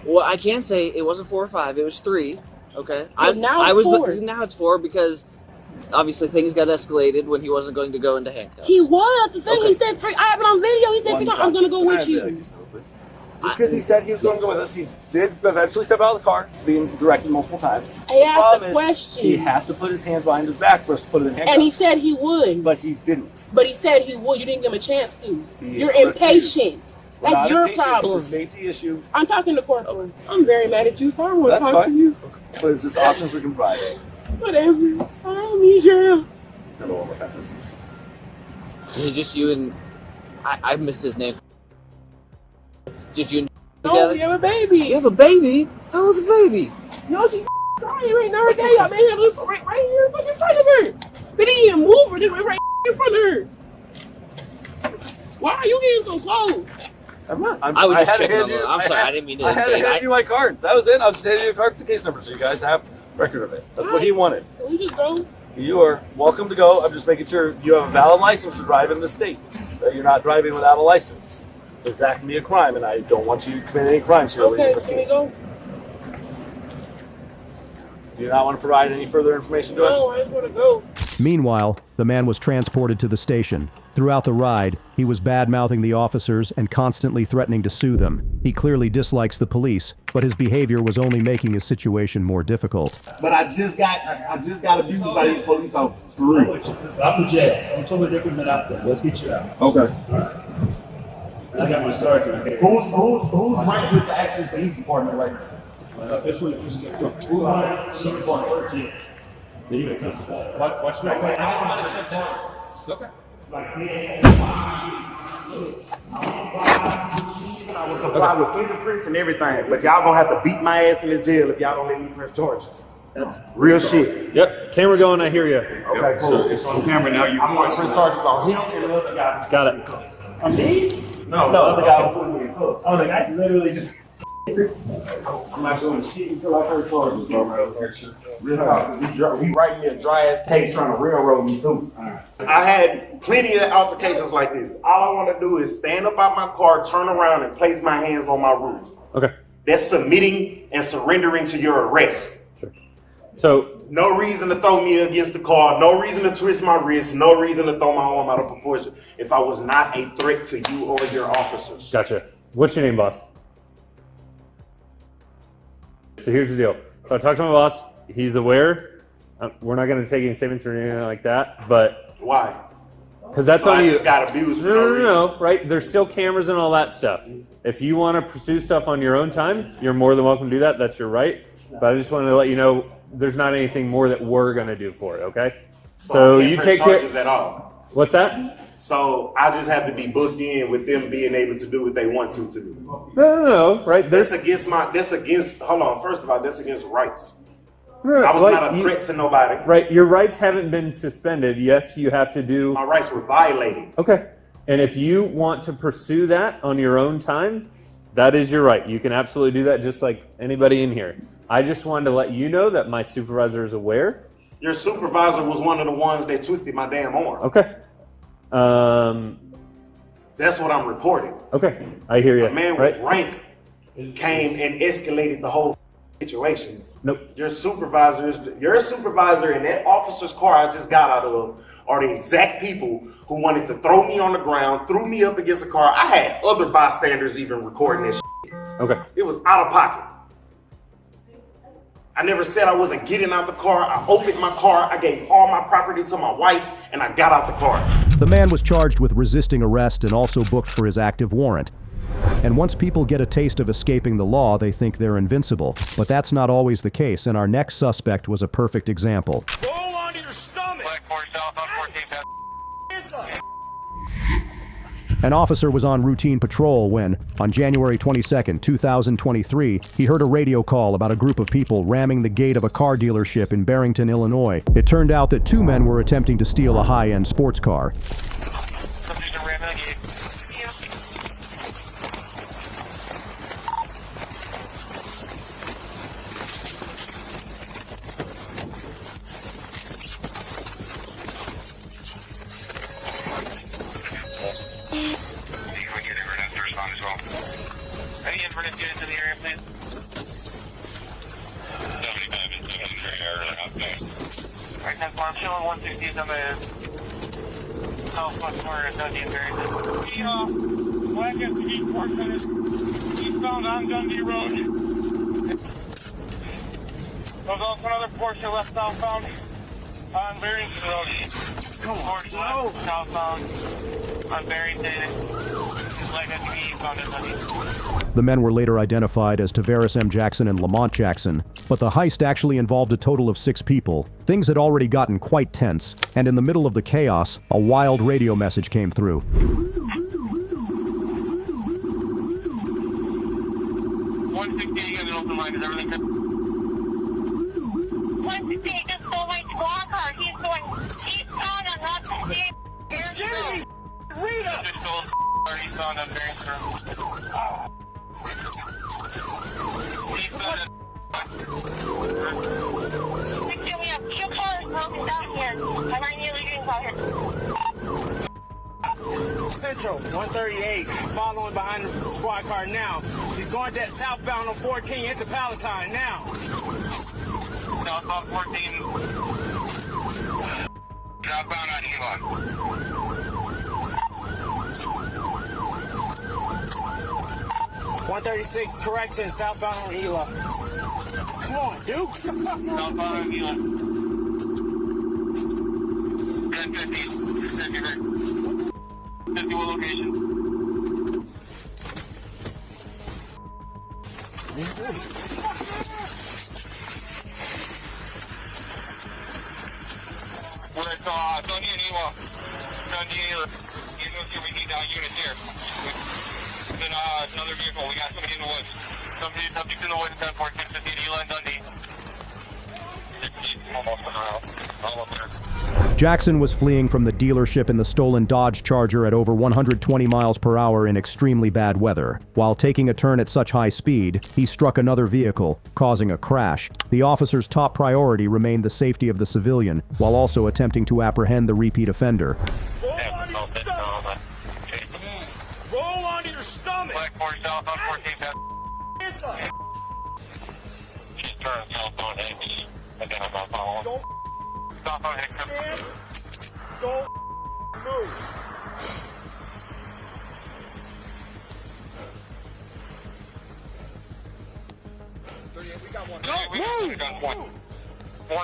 Speaker 17: Well, I can't say it wasn't 4 or 5. It was 3. Okay.
Speaker 18: Now it's 4.
Speaker 17: Now it's 4 because obviously things got escalated when he wasn't going to go into handcuffs.
Speaker 18: He was. The thing he said 3. I have it on video. He said, "I'm gonna go with you."
Speaker 16: Just because he said he was going to go with us, he did eventually step out of the car, being directed multiple times.
Speaker 18: He asked a question.
Speaker 16: He has to put his hands behind his back for us to put it in handcuffs.
Speaker 18: And he said he would.
Speaker 16: But he didn't.
Speaker 18: But he said he would. You didn't give him a chance to. You're impatient.
Speaker 16: We're
Speaker 18: That's
Speaker 16: not
Speaker 18: your
Speaker 16: impatient.
Speaker 18: problem.
Speaker 16: It's a safety issue.
Speaker 18: I'm talking to Corporal. I'm very mad at you, so I don't want to
Speaker 16: That's
Speaker 18: talk
Speaker 16: fine.
Speaker 18: to you.
Speaker 16: But it's just options we can provide.
Speaker 18: Whatever. I don't need your help.
Speaker 17: Is it just you and I missed his name? Just you and
Speaker 18: No,
Speaker 17: together?
Speaker 18: we have a baby.
Speaker 17: You have a baby? How old's a baby?
Speaker 18: No, she's crying right now. Her daddy got made her look right here, fucking in front of her. They didn't even move her. They went right in front of her. Why are you getting so close?
Speaker 16: I'm not.
Speaker 17: I was just checking on I'm sorry, I didn't mean to.
Speaker 16: I had to hand you my card. That was it. I was just handing you a card with the case number so you guys have record of it. That's what he wanted.
Speaker 18: Can we just go?
Speaker 16: You are welcome to go. I'm just making sure you have a valid license to drive in the state. That you're not driving without a license. Because that can be a crime, and I don't want you to commit any crimes here.
Speaker 18: Okay, can we go?
Speaker 16: Do you not want to provide any further information to us?
Speaker 18: No, I just want to go.
Speaker 3: Meanwhile, the man was transported to the station. Throughout the ride, he was bad-mouthing the officers and constantly threatening to sue them. He clearly dislikes the police, but his behavior was only making his situation more difficult.
Speaker 15: But I just got abused by these police officers. For real.
Speaker 19: I'm the judge. I'm told they're putting it out there. Let's get you out.
Speaker 15: Okay.
Speaker 19: I got my sergeant here.
Speaker 15: Who's right with the Action Police Department right now?
Speaker 19: This one is some department. Yeah. Then you can come. Watch that.
Speaker 15: Okay. I will comply with fingerprints and everything, but y'all gonna have to beat my ass in this jail if y'all don't let me press charges. That's real shit.
Speaker 16: Yep. Camera going. I hear you.
Speaker 15: Okay, cool. It's on camera now. I'm gonna press charges on him and the other guy.
Speaker 16: Got it.
Speaker 19: I'm me?
Speaker 15: No, the other guy will put me in close.
Speaker 19: Oh, the guy literally just. I'm not doing shit until I heard charges, bro.
Speaker 15: Real talk, he writing me a dry ass case trying to railroad me too. I had plenty of altercations like this. All I want to do is stand up out my car, turn around, and place my hands on my roof.
Speaker 16: Okay.
Speaker 15: That's submitting and surrendering to your arrest.
Speaker 16: So
Speaker 15: no reason to throw me against the car, no reason to twist my wrist, no reason to throw my arm out of proportion if I was not a threat to you or your officers.
Speaker 16: Gotcha. What's your name, boss? So here's the deal. So I talked to my boss. He's aware. We're not going to take any statements or anything like that. But
Speaker 15: why?
Speaker 16: Because that's
Speaker 15: so
Speaker 16: on
Speaker 15: I
Speaker 16: you.
Speaker 15: Just got abused.
Speaker 16: No. Right? There's still cameras and all that stuff. If you want to pursue stuff on your own time, you're more than welcome to do that. That's your right. But I just wanted to let you know there's not anything more that we're going to do for it. Okay? So you take care.
Speaker 15: At all.
Speaker 16: What's that?
Speaker 15: So I just have to be booked in with them being able to do what they want to do.
Speaker 16: No, right?
Speaker 15: That's against, hold on, first of all, that's against rights. I was not a threat to nobody.
Speaker 16: Right, your rights haven't been suspended. Yes, you have to do...
Speaker 15: My rights were violated.
Speaker 16: Okay. And if you want to pursue that on your own time, that is your right. You can absolutely do that just like anybody in here. I just wanted to let you know that my supervisor is aware.
Speaker 15: Your supervisor was one of the ones that twisted my damn arm.
Speaker 16: Okay.
Speaker 15: That's what I'm reporting.
Speaker 16: Okay, I hear you.
Speaker 15: A man with rank came and escalated the whole situation.
Speaker 16: Nope.
Speaker 15: Your supervisor in that officer's car I just got out of are the exact people who wanted to throw me on the ground, threw me up against the car. I had other bystanders even recording this shit.
Speaker 16: Okay.
Speaker 15: It was out of pocket. I never said I wasn't getting out the car. I opened my car, I gave all my property to my wife, and I got out the car.
Speaker 3: The man was charged with resisting arrest and also booked for his active warrant. And once people get a taste of escaping the law, they think they're invincible. But that's not always the case, and our next suspect was a perfect example.
Speaker 15: Go on to your stomach!
Speaker 3: An officer was on routine patrol when, on January 22, 2023, he heard a radio call about a group of people ramming the gate of a car dealership in Barrington, Illinois. It turned out that 2 men were attempting to steal a high-end sports car.
Speaker 20: Any inverted units in the area, please? 75 and 7 outside. Alright, 10 I'm showing 160 is on the southwest corner of Dundee and Barrington. The black SUV portion is eastbound on Dundee Road. There's also another Porsche left southbound on Barrington Road. Come on, Porsche left southbound on Barrington.
Speaker 3: The men were later identified as Tavares M. Jackson and Lamont Jackson, but the heist actually involved a total of 6 people. Things had already gotten quite tense, and in the middle of the chaos, a wild radio message came through.
Speaker 20: 168, you have an open line, is everything good? 168 just stole my squad car. He's going eastbound on Route 68. Jimmy! Rita! Just stole eastbound on Barrington Road. Eastbound we have 2 cars broken down here. I'm right near the shooting spot here.
Speaker 15: Central, 138, following behind the squad car now. He's going that southbound on 14 into Palatine now.
Speaker 20: Southbound 14. Southbound on Elon.
Speaker 15: 136, correction, southbound on Ela. Come on, dude.
Speaker 20: Southbound on Ela. 1050. 51 location. Well, it's Dundee and Ela. Dundee and Ela. You know, we need units here. Then another vehicle. We got somebody in the woods. Subject in the woods, 10-4, 1050, Ela and Dundee. Almost around. Almost there.
Speaker 3: Jackson was fleeing from the dealership in the stolen Dodge Charger at over 120 miles per hour in extremely bad weather. While taking a turn at such high speed, he struck another vehicle, causing a crash. The officer's top priority remained the safety of the civilian, while also attempting to apprehend the repeat offender.
Speaker 15: Roll onto your stomach.
Speaker 20: Black 4 south on 14. Just turn southbound X. Identify following. Southbound X.
Speaker 15: Don't move. Don't move.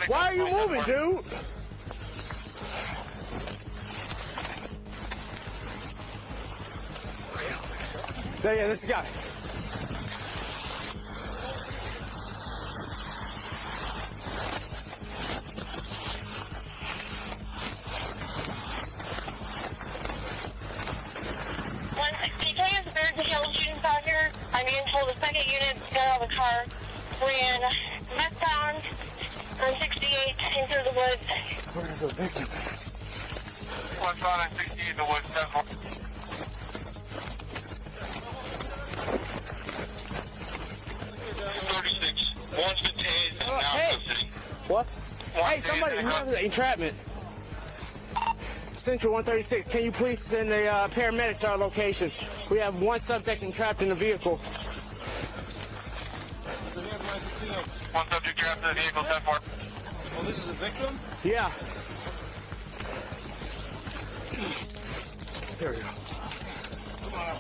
Speaker 15: Why are you moving, dude? Yeah, this guy.
Speaker 20: I'm being told the second unit got out of the car, ran westbound on 68 into the woods.
Speaker 15: Where's the victim?
Speaker 20: Westbound on 68 in the woods, 10-4. 36. One's been tased and now custody.
Speaker 15: What? Hey, somebody, remember the entrapment. Central 136, can you please send the paramedics to our location? We have one subject entrapped in the vehicle.
Speaker 20: One subject trapped in the vehicle, 10-4.
Speaker 15: Oh, this is a victim? Yeah. There we go. Come on up.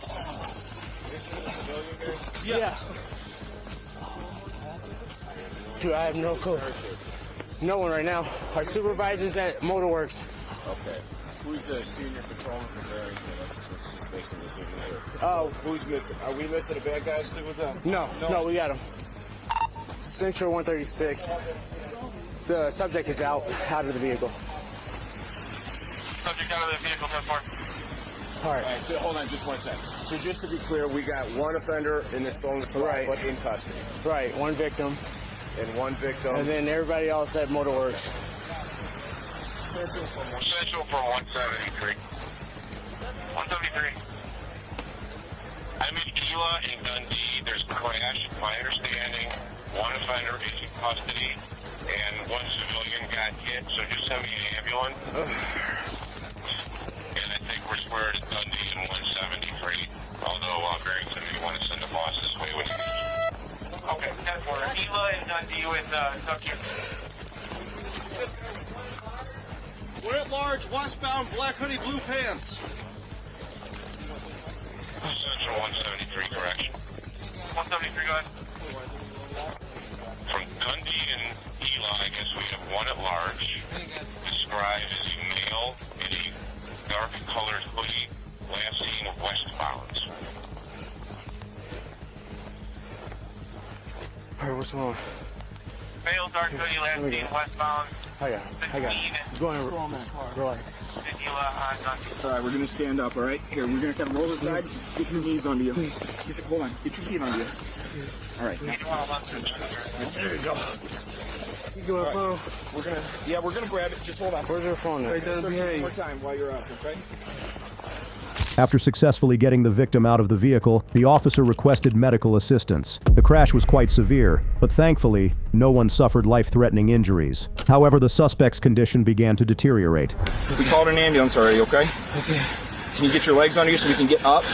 Speaker 15: This is a civilian guy? Yes. Yeah. Dude, I have no clue. No one right now. Our supervisor's at Motorworks.
Speaker 21: Okay. Who's the senior patrolman for Barrington? That's just making decisions here.
Speaker 15: Oh.
Speaker 21: Who's missing? Are we missing a bad guy still with them?
Speaker 15: No, we got him. Central 136. The subject is out of the vehicle.
Speaker 20: Subject out of the vehicle, 10-4.
Speaker 15: All right, so hold on just one second. So just to be clear, we got one offender in the stolen squad, but in custody.
Speaker 2: Right, one victim.
Speaker 15: And one victim.
Speaker 2: And then everybody else at Motorworks.
Speaker 20: Central from 173. 173. I'm in Gila and Dundee. There's a crash. My understanding, one offender is in custody, and one civilian got hit, so just send me an ambulance. And I think we're square to Dundee and 173, although Barrington may want to send a boss this way with me. Okay, that's where Gila and Dundee with Tucker.
Speaker 15: We're at large, westbound, black hoodie, blue pants.
Speaker 20: Central 173, correction. 173, guys. From Dundee and Gila, I guess we have one at large, described as a male in a dark-colored hoodie, last seen westbound.
Speaker 2: All right, what's going on?
Speaker 20: Male dark hoodie, last seen westbound.
Speaker 2: I got it. Go on, relax.
Speaker 14: All right, we're gonna stand up. All right, here we're gonna kind of roll aside. Get your knees onto you. Hold on. Get your feet onto you. All right. There you go.
Speaker 2: You doing phone?
Speaker 14: We're gonna grab it. Just hold on.
Speaker 2: Where's your phone?
Speaker 14: Right, one more time while you're up, okay?
Speaker 3: After successfully getting the victim out of the vehicle, the officer requested medical assistance. The crash was quite severe, but thankfully, no one suffered life-threatening injuries. However, the suspect's condition began to deteriorate.
Speaker 14: We called an ambulance already, okay?
Speaker 2: Okay.
Speaker 14: Can you get your legs under you so we can get up?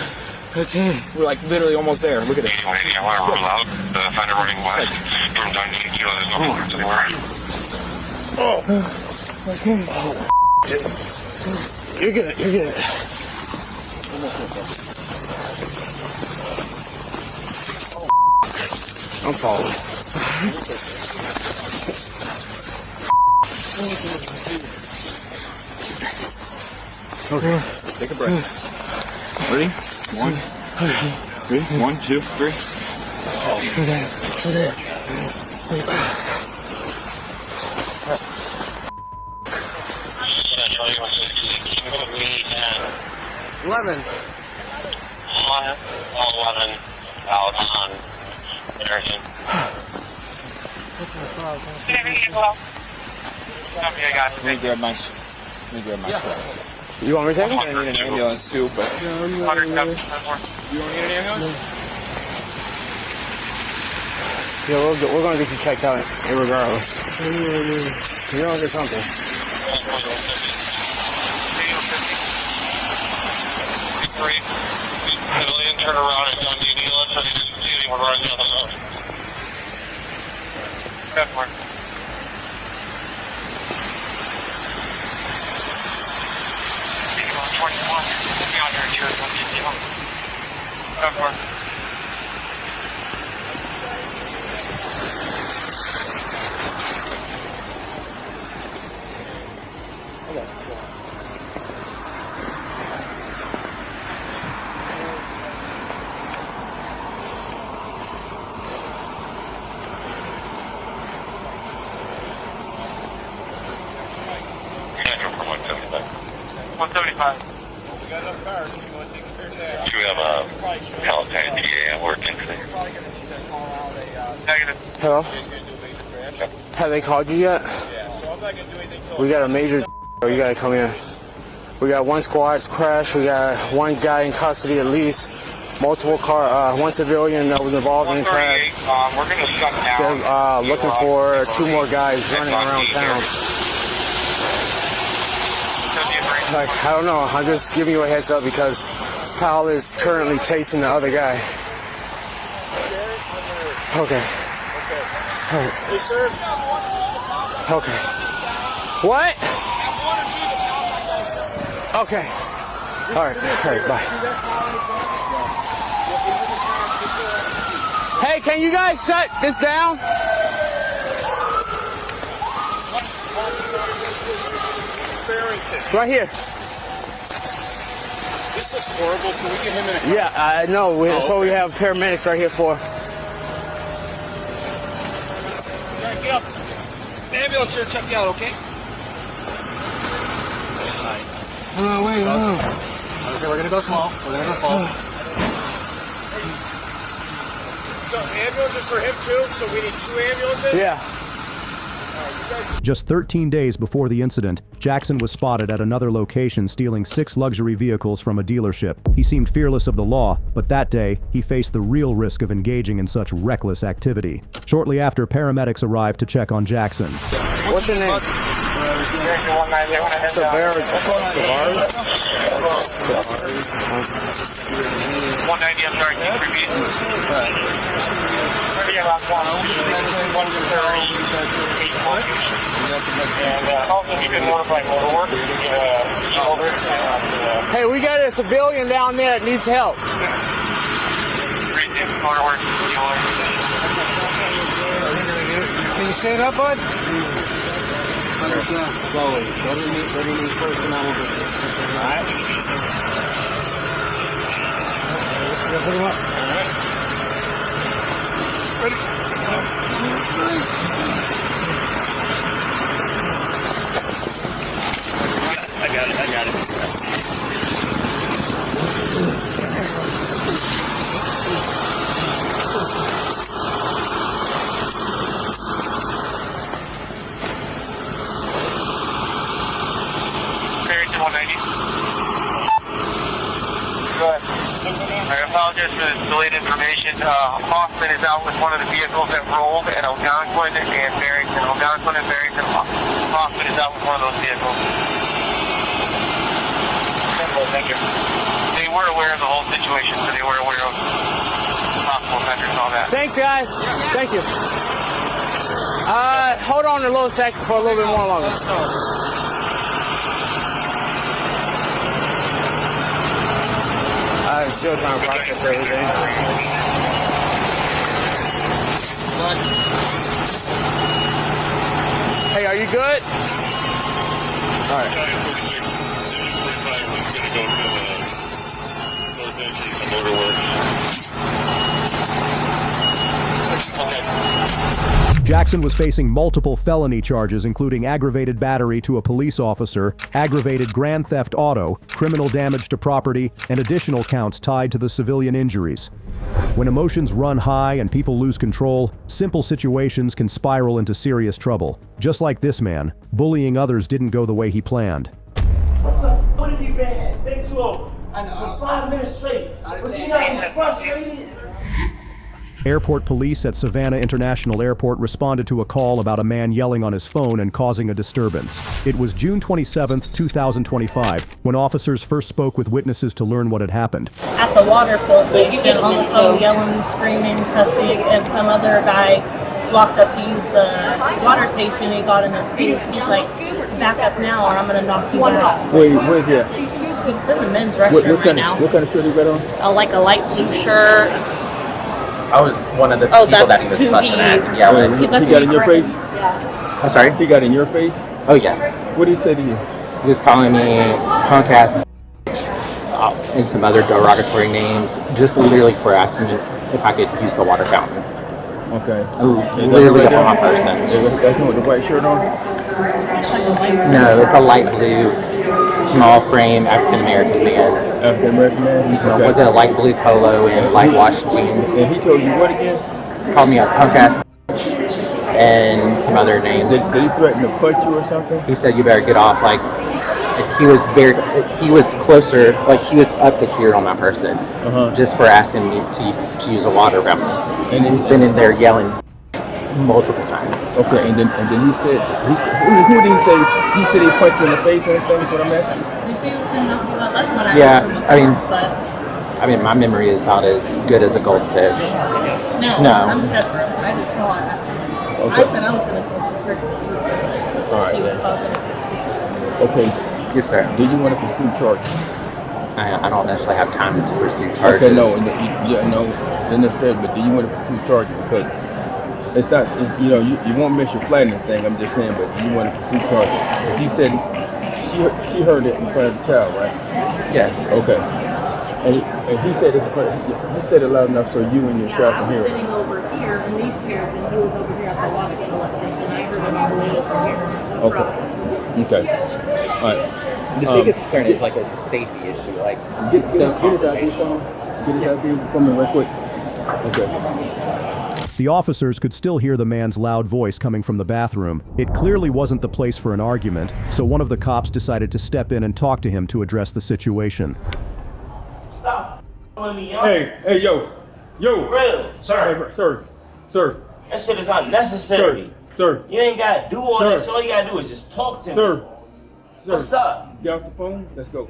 Speaker 2: Okay.
Speaker 14: We're like literally almost there. Look at it.
Speaker 20: I want to rule out the offender running west from Dundee and Gila. There's no harm anywhere.
Speaker 2: Oh. You're good. You're good. I'm falling.
Speaker 14: Okay. Take a breath. Ready? 1, 2, 3.
Speaker 2: Okay. 11.
Speaker 20: 11 out on American.
Speaker 14: Let me grab my stuff.
Speaker 2: You want me to take it?
Speaker 14: I'm gonna need an ambulance too, but you don't need an ambulance?
Speaker 2: Yeah, we're gonna get you checked out regardless. You're gonna get something.
Speaker 20: Civilian turn around and don't need Gila, so they didn't see anyone running down the road. That's more. From 175. 175.
Speaker 15: We got enough cars. You want to take care of that?
Speaker 20: Should we have a Palatine DA working today? Negative.
Speaker 2: Hello? Have they called you yet?
Speaker 15: Yeah, so I'm not going to do anything till
Speaker 2: We got a major. You gotta come in. We got one squad crash. We got one guy in custody at least. Multiple one civilian that was involved in the crash.
Speaker 20: We're going to shut down.
Speaker 2: Looking for 2 more guys running around town. Like, I don't know. I'm just giving you a heads up because Kyle is currently chasing the other guy. Okay. Alright.
Speaker 15: Hey, sir.
Speaker 2: Okay. What? Okay. Alright, bye. Hey, can you guys shut this down? Right here.
Speaker 15: This looks horrible. Can we get him in a car?
Speaker 2: Yeah, I know. That's what we have paramedics right here for.
Speaker 14: Alright, get up. The ambulance here, check you out, okay?
Speaker 2: Oh, wait, no. Okay, we're gonna go slow. We're gonna go slow.
Speaker 15: So ambulances for him too? So we need 2 ambulances?
Speaker 2: Yeah.
Speaker 3: Just 13 days before the incident, Jackson was spotted at another location stealing 6 luxury vehicles from a dealership. He seemed fearless of the law, but that day, he faced the real risk of engaging in such reckless activity. Shortly after, paramedics arrived to check on Jackson.
Speaker 2: What's your name? Savara.
Speaker 20: 190, I'm sorry, can you repeat?
Speaker 2: Hey, we got a civilian down there that needs help. Can you stand up, bud? Understand. Slowly. Go to me first and I will get you. All right? Let's put him up. All right. Ready? I got it.
Speaker 20: Barrington 190. Good. I apologize for the delayed information. Hoffman is out with one of the vehicles that rolled at Algonquin and Barrington. Algonquin and Barrington. Hoffman is out with one of those vehicles. Thank you. They were aware of the whole situation, so they were aware of possible offenders and all that.
Speaker 2: Thanks, guys. Thank you. Hold on a little sec for a little bit more longer. I'm still trying to process everything. Hey, are you good? All right.
Speaker 3: Jackson was facing multiple felony charges, including aggravated battery to a police officer, aggravated grand theft auto, criminal damage to property, and additional counts tied to the civilian injuries. When emotions run high and people lose control, simple situations can spiral into serious trouble. Just like this man, bullying others didn't go the way he planned.
Speaker 5: What have you been? Thanks to him for 5 minutes straight. But you got me frustrated.
Speaker 3: Airport police at Savannah International Airport responded to a call about a man yelling on his phone and causing a disturbance. It was June 27, 2025, when officers first spoke with witnesses to learn what had happened.
Speaker 22: At the water fill station, on the phone, yelling, screaming, cussing, and some other guy walked up to use the water station. He got in his face. He's like, "Back up now, or I'm gonna knock you out."
Speaker 9: Wait, where's he at?
Speaker 22: He's in the men's restroom right now.
Speaker 9: What kind of shirt you got on?
Speaker 22: Like a light blue shirt.
Speaker 23: I was one of the people that he was fussing at. Yeah,
Speaker 9: he got in your face?
Speaker 22: Yeah.
Speaker 23: I'm sorry?
Speaker 9: He got in your face?
Speaker 23: Oh, yes.
Speaker 9: What did he say to you?
Speaker 23: He was calling me punk ass and some other derogatory names, just literally for asking me if I could use the water fountain.
Speaker 9: Okay.
Speaker 23: Literally up on my person.
Speaker 9: That's him with the white shirt on?
Speaker 23: No, it's a light blue, small frame African American man.
Speaker 9: African American man? Okay.
Speaker 23: With a light blue polo and light washed jeans.
Speaker 9: And he told you what again?
Speaker 23: Called me a punk ass and some other names.
Speaker 9: Did he threaten to punch you or something?
Speaker 23: He said you better get off. Like he was closer, like he was up to here on my person, just for asking me to use a water fountain. And he's been in there yelling multiple times.
Speaker 9: Okay, and then he said who did he say? He said he punched you in the face or anything? That's what I'm asking.
Speaker 22: You see what's going on? That's what I
Speaker 23: I mean, my memory is about as good as a goldfish.
Speaker 22: No, I'm separate. I just saw it.
Speaker 9: Okay.
Speaker 22: I said I was going to call security because he was causing a
Speaker 9: Okay.
Speaker 23: Yes, sir.
Speaker 9: Do you want to pursue charges?
Speaker 23: I don't necessarily have time to pursue charges.
Speaker 9: Okay, no, then it said, but do you want to pursue charges? Because it's not, you won't miss your flight or anything, I'm just saying, but do you want to pursue charges? Because he said she heard it in front of the child, right?
Speaker 23: Yes.
Speaker 9: Okay. And he said it loud enough so you and your child can hear it.
Speaker 22: I was sitting over here in these chairs, and he was over here at the water fill-up station. I heard him all the way over here.
Speaker 9: Okay. All right.
Speaker 23: The biggest concern is like a safety issue, like
Speaker 9: Get
Speaker 23: so
Speaker 9: his ID
Speaker 23: confrontational.
Speaker 9: Get his ID from me real quick. Okay.
Speaker 3: The officers could still hear the man's loud voice coming from the bathroom. It clearly wasn't the place for an argument, so one of the cops decided to step in and talk to him to address the situation.
Speaker 5: Stop f***ing me up.
Speaker 9: Hey, yo.
Speaker 5: Real, sir.
Speaker 9: Hey, sir.
Speaker 5: That shit is unnecessary.
Speaker 9: Sir.
Speaker 5: You ain't gotta do all
Speaker 9: Sir.
Speaker 5: that. So all you gotta do is just talk to me.
Speaker 9: Sir.
Speaker 5: What's up?
Speaker 9: Get off the phone. Let's go.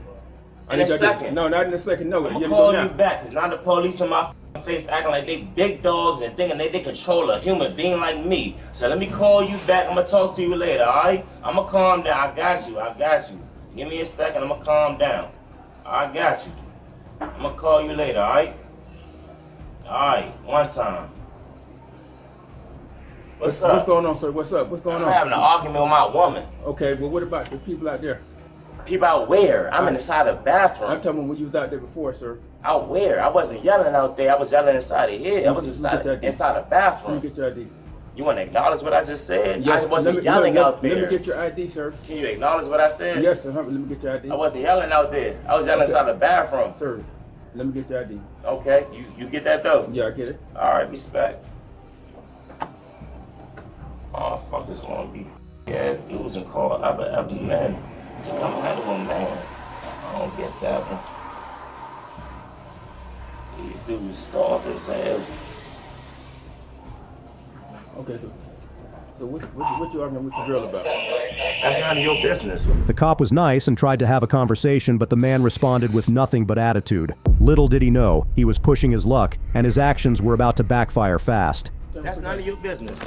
Speaker 5: In a second.
Speaker 9: No, not in a second. No,
Speaker 5: I'm
Speaker 9: you
Speaker 5: gonna
Speaker 9: have to
Speaker 5: call
Speaker 9: go
Speaker 5: you
Speaker 9: now.
Speaker 5: back. Cause now the police in my face acting like they big dogs and thinking they control a human being like me. So let me call you back. I'm gonna talk to you later, alright? I'm gonna calm down. I got you. Give me a second. I'm gonna calm down. I got you. I'm gonna call you later, alright? Alright, one time. What's up?
Speaker 9: What's going on, sir? What's up? What's going on?
Speaker 5: I'm having an argument with my woman.
Speaker 9: Okay, well, what about the people out there?
Speaker 5: People out where? I'm inside the bathroom.
Speaker 9: I'm talking when you was out there before, sir.
Speaker 5: Out where? I wasn't yelling out there. I was yelling inside of here. I was inside the bathroom.
Speaker 9: Let me get your ID.
Speaker 5: You want to acknowledge what I just said?
Speaker 9: Yes,
Speaker 5: I wasn't yelling out there.
Speaker 9: Let me get your ID, sir.
Speaker 5: Can you acknowledge what I said?
Speaker 9: Yes, sir. Let me get your ID.
Speaker 5: I wasn't yelling out there. I was yelling inside the bathroom.
Speaker 9: Sir, let me get your ID.
Speaker 5: Okay, you get that though?
Speaker 9: Yeah, I get it.
Speaker 5: All right, respect. Motherfuckers want to be ass dudes and call other men to come handle a man. I don't get that one. These dudes soft as hell.
Speaker 9: Okay, so what you arguing with the girl about?
Speaker 5: That's none of your business.
Speaker 3: The cop was nice and tried to have a conversation, but the man responded with nothing but attitude. Little did he know, he was pushing his luck, and his actions were about to backfire fast.
Speaker 5: That's none of your business.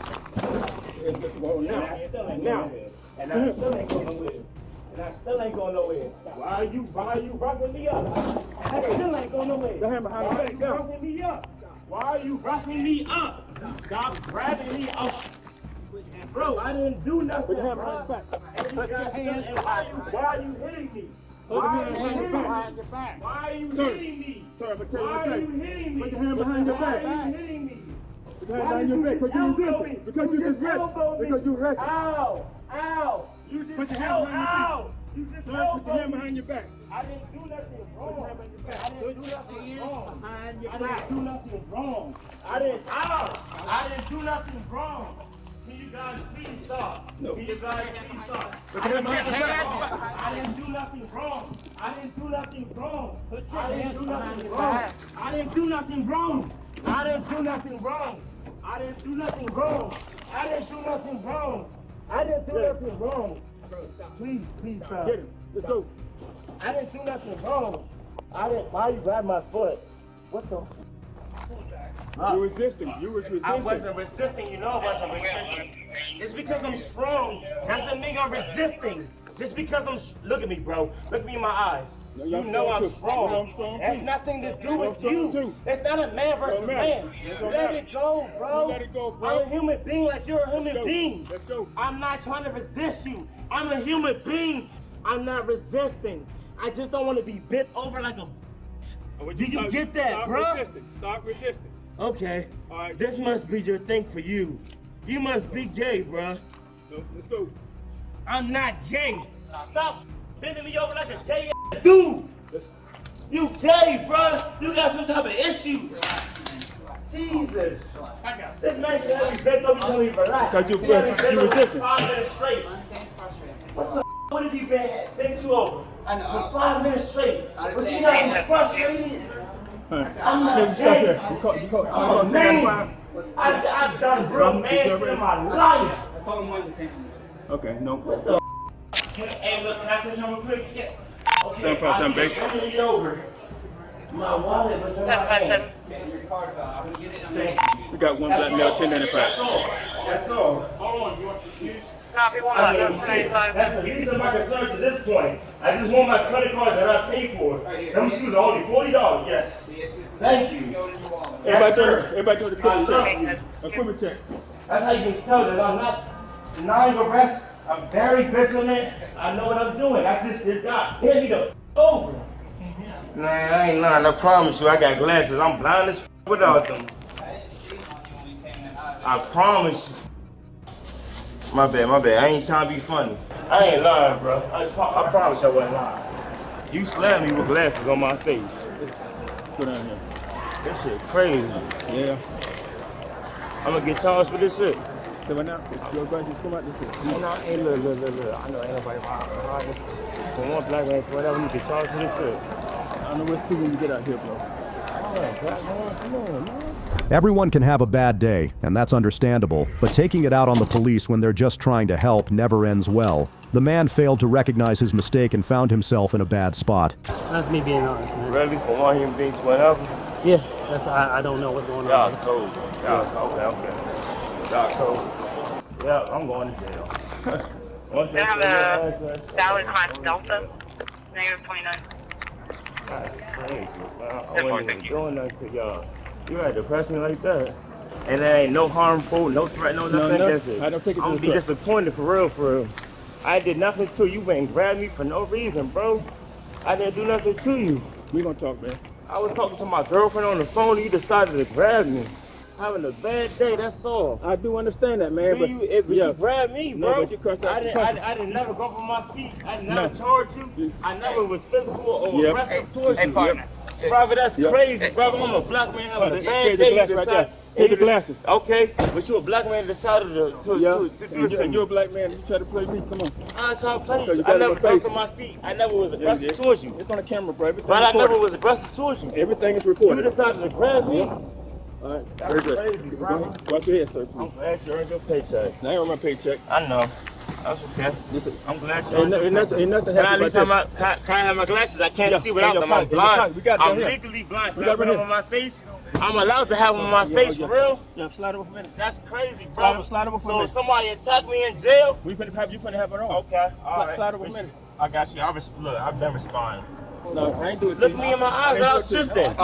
Speaker 5: Now, and I still ain't going nowhere. Why are you roughing me up? I still ain't going nowhere. Why are you roughing me up? Why are you roughing me up? Stop grabbing me up. Bro, I didn't do nothing. Put your hand behind your back. Put your hands behind your back. Why are you hitting me? Why are you hitting me? Why are you hitting me? Why are you hitting me?
Speaker 9: Put your hand behind your back.
Speaker 5: Why are you hitting me?
Speaker 9: Put your hand behind your back. Because you just rested. Because you rested.
Speaker 5: Ow! Ow! You just
Speaker 9: Put your hand behind your
Speaker 5: ow! You just
Speaker 9: Put your hand behind your back.
Speaker 5: I didn't do nothing wrong. I didn't do nothing wrong.
Speaker 9: Behind your
Speaker 5: I
Speaker 9: back.
Speaker 5: didn't do nothing wrong. I didn't do nothing wrong. Can you guys please stop?
Speaker 9: No.
Speaker 5: Can you guys please stop?
Speaker 9: Put your hand behind your back.
Speaker 5: I didn't do nothing wrong. I didn't do nothing wrong. I didn't do nothing wrong. I didn't do nothing wrong. I didn't do nothing wrong. I didn't do nothing wrong. I didn't do nothing wrong. I didn't do nothing wrong. Please stop.
Speaker 9: Get him. Let's go.
Speaker 5: I didn't do nothing wrong. Why you grab my foot? What the?
Speaker 9: You're resisting. You was resisting.
Speaker 5: I wasn't resisting. You know I wasn't resisting. Just because I'm strong doesn't mean I'm resisting. Just because look at me, bro. Look at me in my eyes.
Speaker 9: No,
Speaker 5: you
Speaker 9: I'm
Speaker 5: know I'm
Speaker 9: strong, too.
Speaker 5: strong.
Speaker 9: I'm strong,
Speaker 5: That's
Speaker 9: too.
Speaker 5: nothing to do
Speaker 9: I'm
Speaker 5: with
Speaker 9: strong,
Speaker 5: you.
Speaker 9: too.
Speaker 5: It's not a man versus
Speaker 9: Don't matter.
Speaker 5: man.
Speaker 9: It don't
Speaker 5: Let
Speaker 9: matter.
Speaker 5: it go, bro.
Speaker 9: Let it go, bro.
Speaker 5: I'm a human being like you're a human being.
Speaker 9: Let's go.
Speaker 5: I'm not trying to resist you. I'm a human being. I'm not resisting. I just don't want to be bit over like a. Do you get that,
Speaker 9: Stop
Speaker 5: bro?
Speaker 9: resisting. Stop resisting.
Speaker 5: Okay.
Speaker 9: All right.
Speaker 5: This must be your thing for you. You must be gay, bro.
Speaker 9: No, let's go.
Speaker 5: I'm not gay. Stop bending me over like a gay ass dude. You gay, bro. You got some type of issue. Jesus. This man should have me bent over. You tell me to relax.
Speaker 9: Cause you
Speaker 5: He had me bent over
Speaker 9: resisting.
Speaker 5: 5 minutes straight. What the what have you bent you over? For 5 minutes straight. But you got me frustrated. I'm not gay. Oh, man. I've done real man shit in my life.
Speaker 9: Okay, no.
Speaker 5: Hey, look, can I say something real quick? Yeah. Okay,
Speaker 9: 757 basic.
Speaker 5: I'm gonna be over. My wallet was in my hand.
Speaker 9: We got one black male, 1095.
Speaker 5: That's all. Hold on, you want to shoot? That's the least of my concern to this point. I just want my credit card that I paid for. Them shoes are only $40. Yes. Thank you. Yes, sir.
Speaker 9: Everybody do the equipment check. Equipment check.
Speaker 5: That's how you can tell that I'm not denying arrest. I'm very vigilant. I know what I'm doing. I just got hit me the over. Man, I ain't lying. I promise you, I got glasses. I'm blind as without them. I promise you. My bad. I ain't trying to be funny. I ain't lying, bro. I promise I wasn't lying. You slammed me with glasses on my face.
Speaker 9: Go down here.
Speaker 5: That shit crazy.
Speaker 9: Yeah.
Speaker 5: I'm gonna get charged for this shit.
Speaker 9: So right now, your glasses come out this shit.
Speaker 5: Hey, look. I know ain't nobody behind this. When one black man, whatever, you get charged for this shit.
Speaker 9: I know we'll see when you get out here, bro.
Speaker 5: Come on, man.
Speaker 3: Everyone can have a bad day, and that's understandable, but taking it out on the police when they're just trying to help never ends well. The man failed to recognize his mistake and found himself in a bad spot.
Speaker 18: That's me being honest, man.
Speaker 5: Really? For one human being, whatever?
Speaker 18: Yeah, that's I don't know what's going on.
Speaker 5: Y'all cold. Okay. Y'all cold. Yeah, I'm going to jail.
Speaker 4: They have a valid class Delta, -29.
Speaker 5: That's crazy, man. I wasn't even doing nothing to y'all. You had to press me like that. And there ain't no harmful, no threat, no nothing. That's it.
Speaker 9: I don't take it.
Speaker 5: I'm gonna be disappointed for real. I did nothing to you. You went and grabbed me for no reason, bro. I didn't do nothing to you.
Speaker 9: We gonna talk, man.
Speaker 5: I was talking to my girlfriend on the phone and you decided to grab me. Having a bad day, that's all.
Speaker 9: I do understand that, man.
Speaker 5: But you grabbed me, bro.
Speaker 9: No, but you cussed out
Speaker 5: I didn't never go for my feet. I never charged you. I never was physical or aggressive towards you.
Speaker 4: partner.
Speaker 5: Brother, that's crazy, brother. I'm a black man having a bad day.
Speaker 9: Here's the glasses.
Speaker 5: Okay, but you a black man decided to do this.
Speaker 9: And you're a black man. You try to play me. Come on.
Speaker 5: I try to play you. I never got to my feet. I never was aggressive towards you.
Speaker 9: It's on the camera, bro.
Speaker 5: But I never was aggressive towards you.
Speaker 9: Everything is recorded.
Speaker 5: You decided to grab me.
Speaker 9: All right.
Speaker 5: That's crazy, bro.
Speaker 9: Watch your head, sir.
Speaker 5: I'm glad you earned your paycheck.
Speaker 9: I ain't on my paycheck.
Speaker 5: I know. That's okay. I'm glad you
Speaker 9: Ain't nothing
Speaker 5: Can I at least have can I have my glasses? I can't see without them. I'm blind. I'm legally blind. Can I put them on my face? I'm allowed to have them on my face, for real?
Speaker 9: Yeah, slide over for a minute.
Speaker 5: That's crazy, bro.
Speaker 9: Slide over for a
Speaker 5: So
Speaker 9: minute.
Speaker 5: if somebody attack me in jail?
Speaker 9: You finna have it on.
Speaker 5: Okay, all right.
Speaker 9: Slide over a minute.
Speaker 5: I got you. Look, I've been responding.
Speaker 9: No, I ain't do it.
Speaker 5: Look me in my eyes without shifting.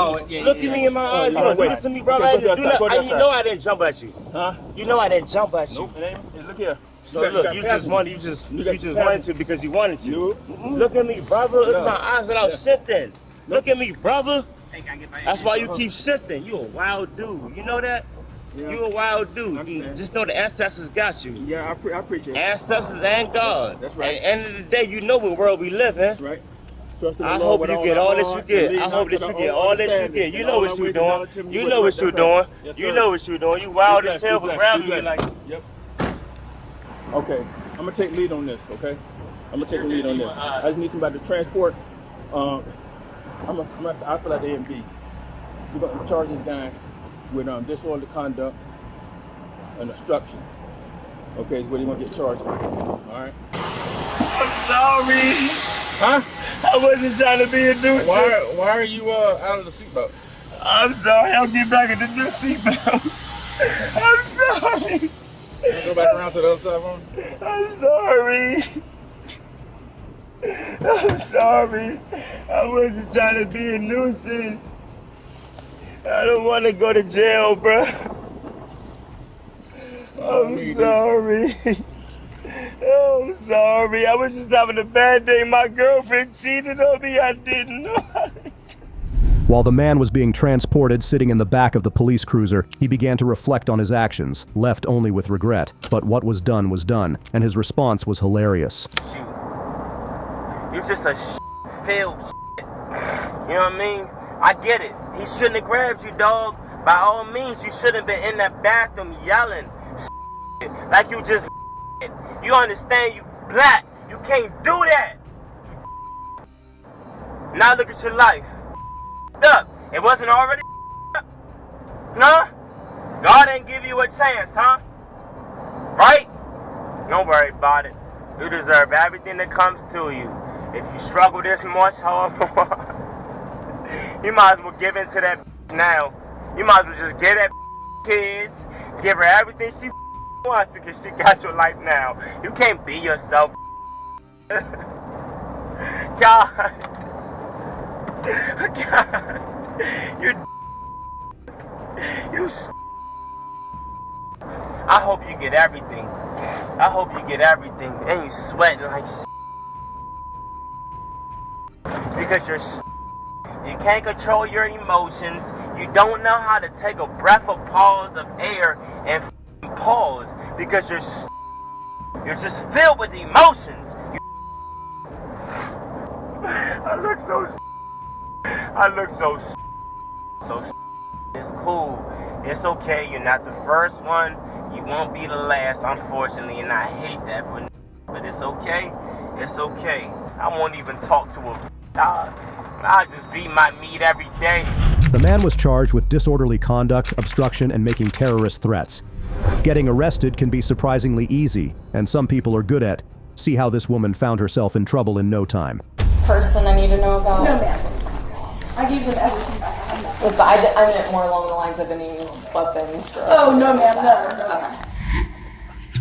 Speaker 5: Look at me in my eyes. You
Speaker 9: no,
Speaker 5: don't do
Speaker 9: wait.
Speaker 5: this to me, brother. I
Speaker 9: Okay,
Speaker 5: didn't do
Speaker 9: go
Speaker 5: that. You know I didn't jump at you.
Speaker 9: Huh?
Speaker 5: You know I didn't jump at you.
Speaker 9: Nope, it ain't. Look here.
Speaker 5: So look, you just wanted to because you wanted to. Look at me, brother. Look at my eyes without shifting. Look at me, brother. That's why you keep shifting. You a wild dude. You know that? You a wild dude. You just know the ancestors got you.
Speaker 9: Yeah, I appreciate it.
Speaker 5: Ancestors and God.
Speaker 9: That's right.
Speaker 5: At the end of the day, you know what world we live in.
Speaker 9: That's right.
Speaker 5: I hope you get all that you get. I hope that you get all that you get. You know what you're doing. You know what you're doing. You know what you're doing. You wild as hell for grabbing me like.
Speaker 9: Yep. Okay, I'm gonna take lead on this. Okay, I'm gonna take the lead on this. I just need somebody to transport. I feel like A and B. We're gonna charge this guy with disorderly conduct and obstruction. Okay, is what he's gonna get charged with. All right.
Speaker 5: I'm sorry.
Speaker 15: Huh?
Speaker 5: I wasn't trying to be a nuisance.
Speaker 15: Why are you out of the seatbelt?
Speaker 5: I'm sorry. I'll get back in the new seatbelt. I'm sorry.
Speaker 15: Go back around to the other side, man.
Speaker 5: I'm sorry. I'm sorry. I wasn't trying to be a nuisance. I don't want to go to jail, bro. I'm sorry. I'm sorry. I was just having a bad day. My girlfriend cheated on me. I didn't know.
Speaker 3: While the man was being transported sitting in the back of the police cruiser, he began to reflect on his actions, left only with regret. But what was done, and his response was hilarious.
Speaker 5: You just a failed shit. You know what I mean? I get it. He shouldn't have grabbed you, dog. By all means, you shouldn't have been in that bathroom yelling like you just. You understand? You black. You can't do that. Now look at your life. Up. It wasn't already up. Huh? God didn't give you a chance, huh? Right? Don't worry about it. You deserve everything that comes to you. If you struggle this much, you might as well give in to that now. You might as well just give that kids, give her everything she wants because she got your life now. You can't be yourself. God. You I hope you get everything. I hope you get everything. And you sweating like because you can't control your emotions. You don't know how to take a breath of pause of air and pause because you're You're just filled with emotions. I look so. It's cool. It's okay. You're not the first one. You won't be the last, unfortunately, and I hate that for. But it's okay. It's okay. I won't even talk to her. I'll just beat my meat every day.
Speaker 3: The man was charged with disorderly conduct, obstruction, and making terrorist threats. Getting arrested can be surprisingly easy, and some people are good at. See how this woman found herself in trouble in no time.
Speaker 6: Person I need to know about?
Speaker 18: No, ma'am. I gave them everything back.
Speaker 6: It's fine. I meant more along the lines of any weapons. Drugs,
Speaker 18: oh, no, ma'am. No.
Speaker 6: Okay.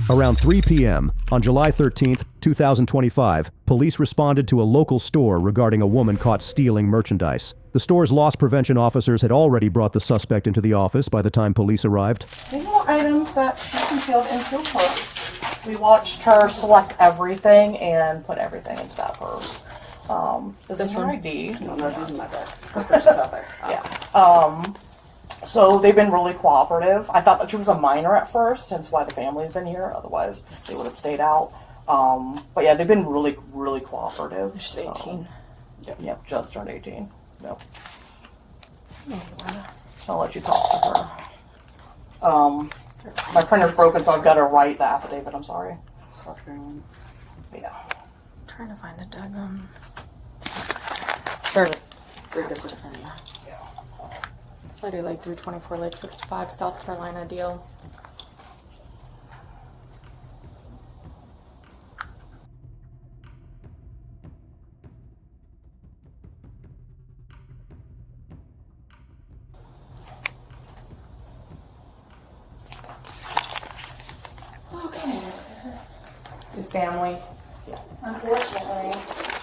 Speaker 3: Around 3 p.m. on July 13th, 2025, police responded to a local store regarding a woman caught stealing merchandise. The store's loss prevention officers had already brought the suspect into the office by the time police arrived.
Speaker 7: These are the items that she concealed into her purse. We watched her select everything and put everything into that purse. This is her ID. No, this is my bag. Her purse is out there. Yeah. So they've been really cooperative. I thought that she was a minor at first, hence why the family's in here. Otherwise, they would have stayed out. But yeah, they've been really, really cooperative.
Speaker 6: She's 18.
Speaker 7: Yep, just turned 18. Yep. I'll let you talk to her. My printer's broken, so I've got to write the affidavit. I'm sorry. Yeah.
Speaker 6: I'm trying to find the daggone. There's a I do like 324 Lake 65 South Carolina deal. Okay. Your family?
Speaker 8: Yeah. Unfortunately.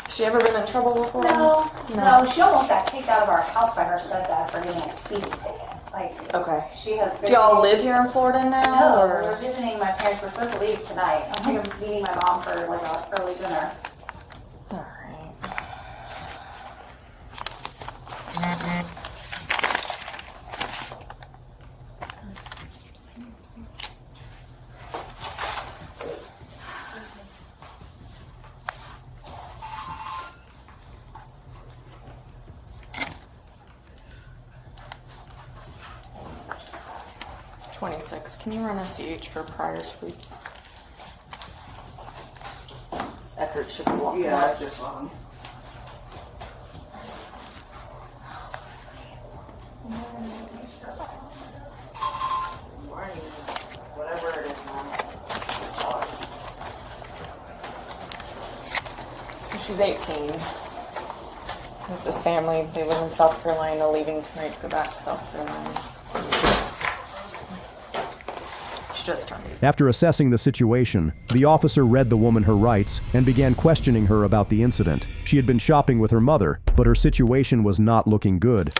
Speaker 6: She ever been in trouble before?
Speaker 8: No. She almost got kicked out of our house by her stepdad for getting a speeding ticket. Like,
Speaker 6: okay.
Speaker 8: She has.
Speaker 6: Do y'all live here in Florida now?
Speaker 8: No,
Speaker 6: or?
Speaker 8: we're visiting my parents. We're supposed to leave tonight. I'm here meeting my mom for like an early dinner.
Speaker 6: All right. 26. Can you run a CH for priors, please? Eckert should be walking.
Speaker 7: Yeah, I just saw him. Whatever it is now.
Speaker 6: So she's 18. This is family. They live in South Carolina, leaving tonight to go back to South Carolina.
Speaker 3: After assessing the situation, the officer read the woman her rights and began questioning her about the incident. She had been shopping with her mother, but her situation was not looking good.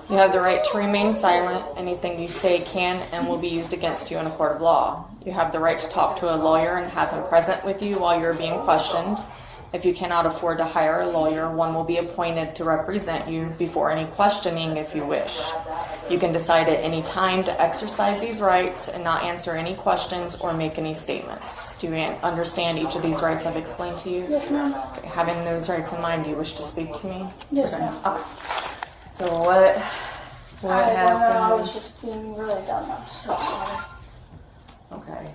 Speaker 6: You have the right to remain silent. Anything you say can and will be used against you in a court of law. You have the right to talk to a lawyer and have him present with you while you're being questioned. If you cannot afford to hire a lawyer, one will be appointed to represent you before any questioning if you wish. You can decide at any time to exercise these rights and not answer any questions or make any statements. Do you understand each of these rights I've explained to you?
Speaker 18: Yes, ma'am.
Speaker 6: Okay. Having those rights in mind, do you wish to speak to me?
Speaker 18: Yes, ma'am.
Speaker 6: Okay. So what happened?
Speaker 18: I was just being really dumb. I'm so sorry.
Speaker 6: Okay.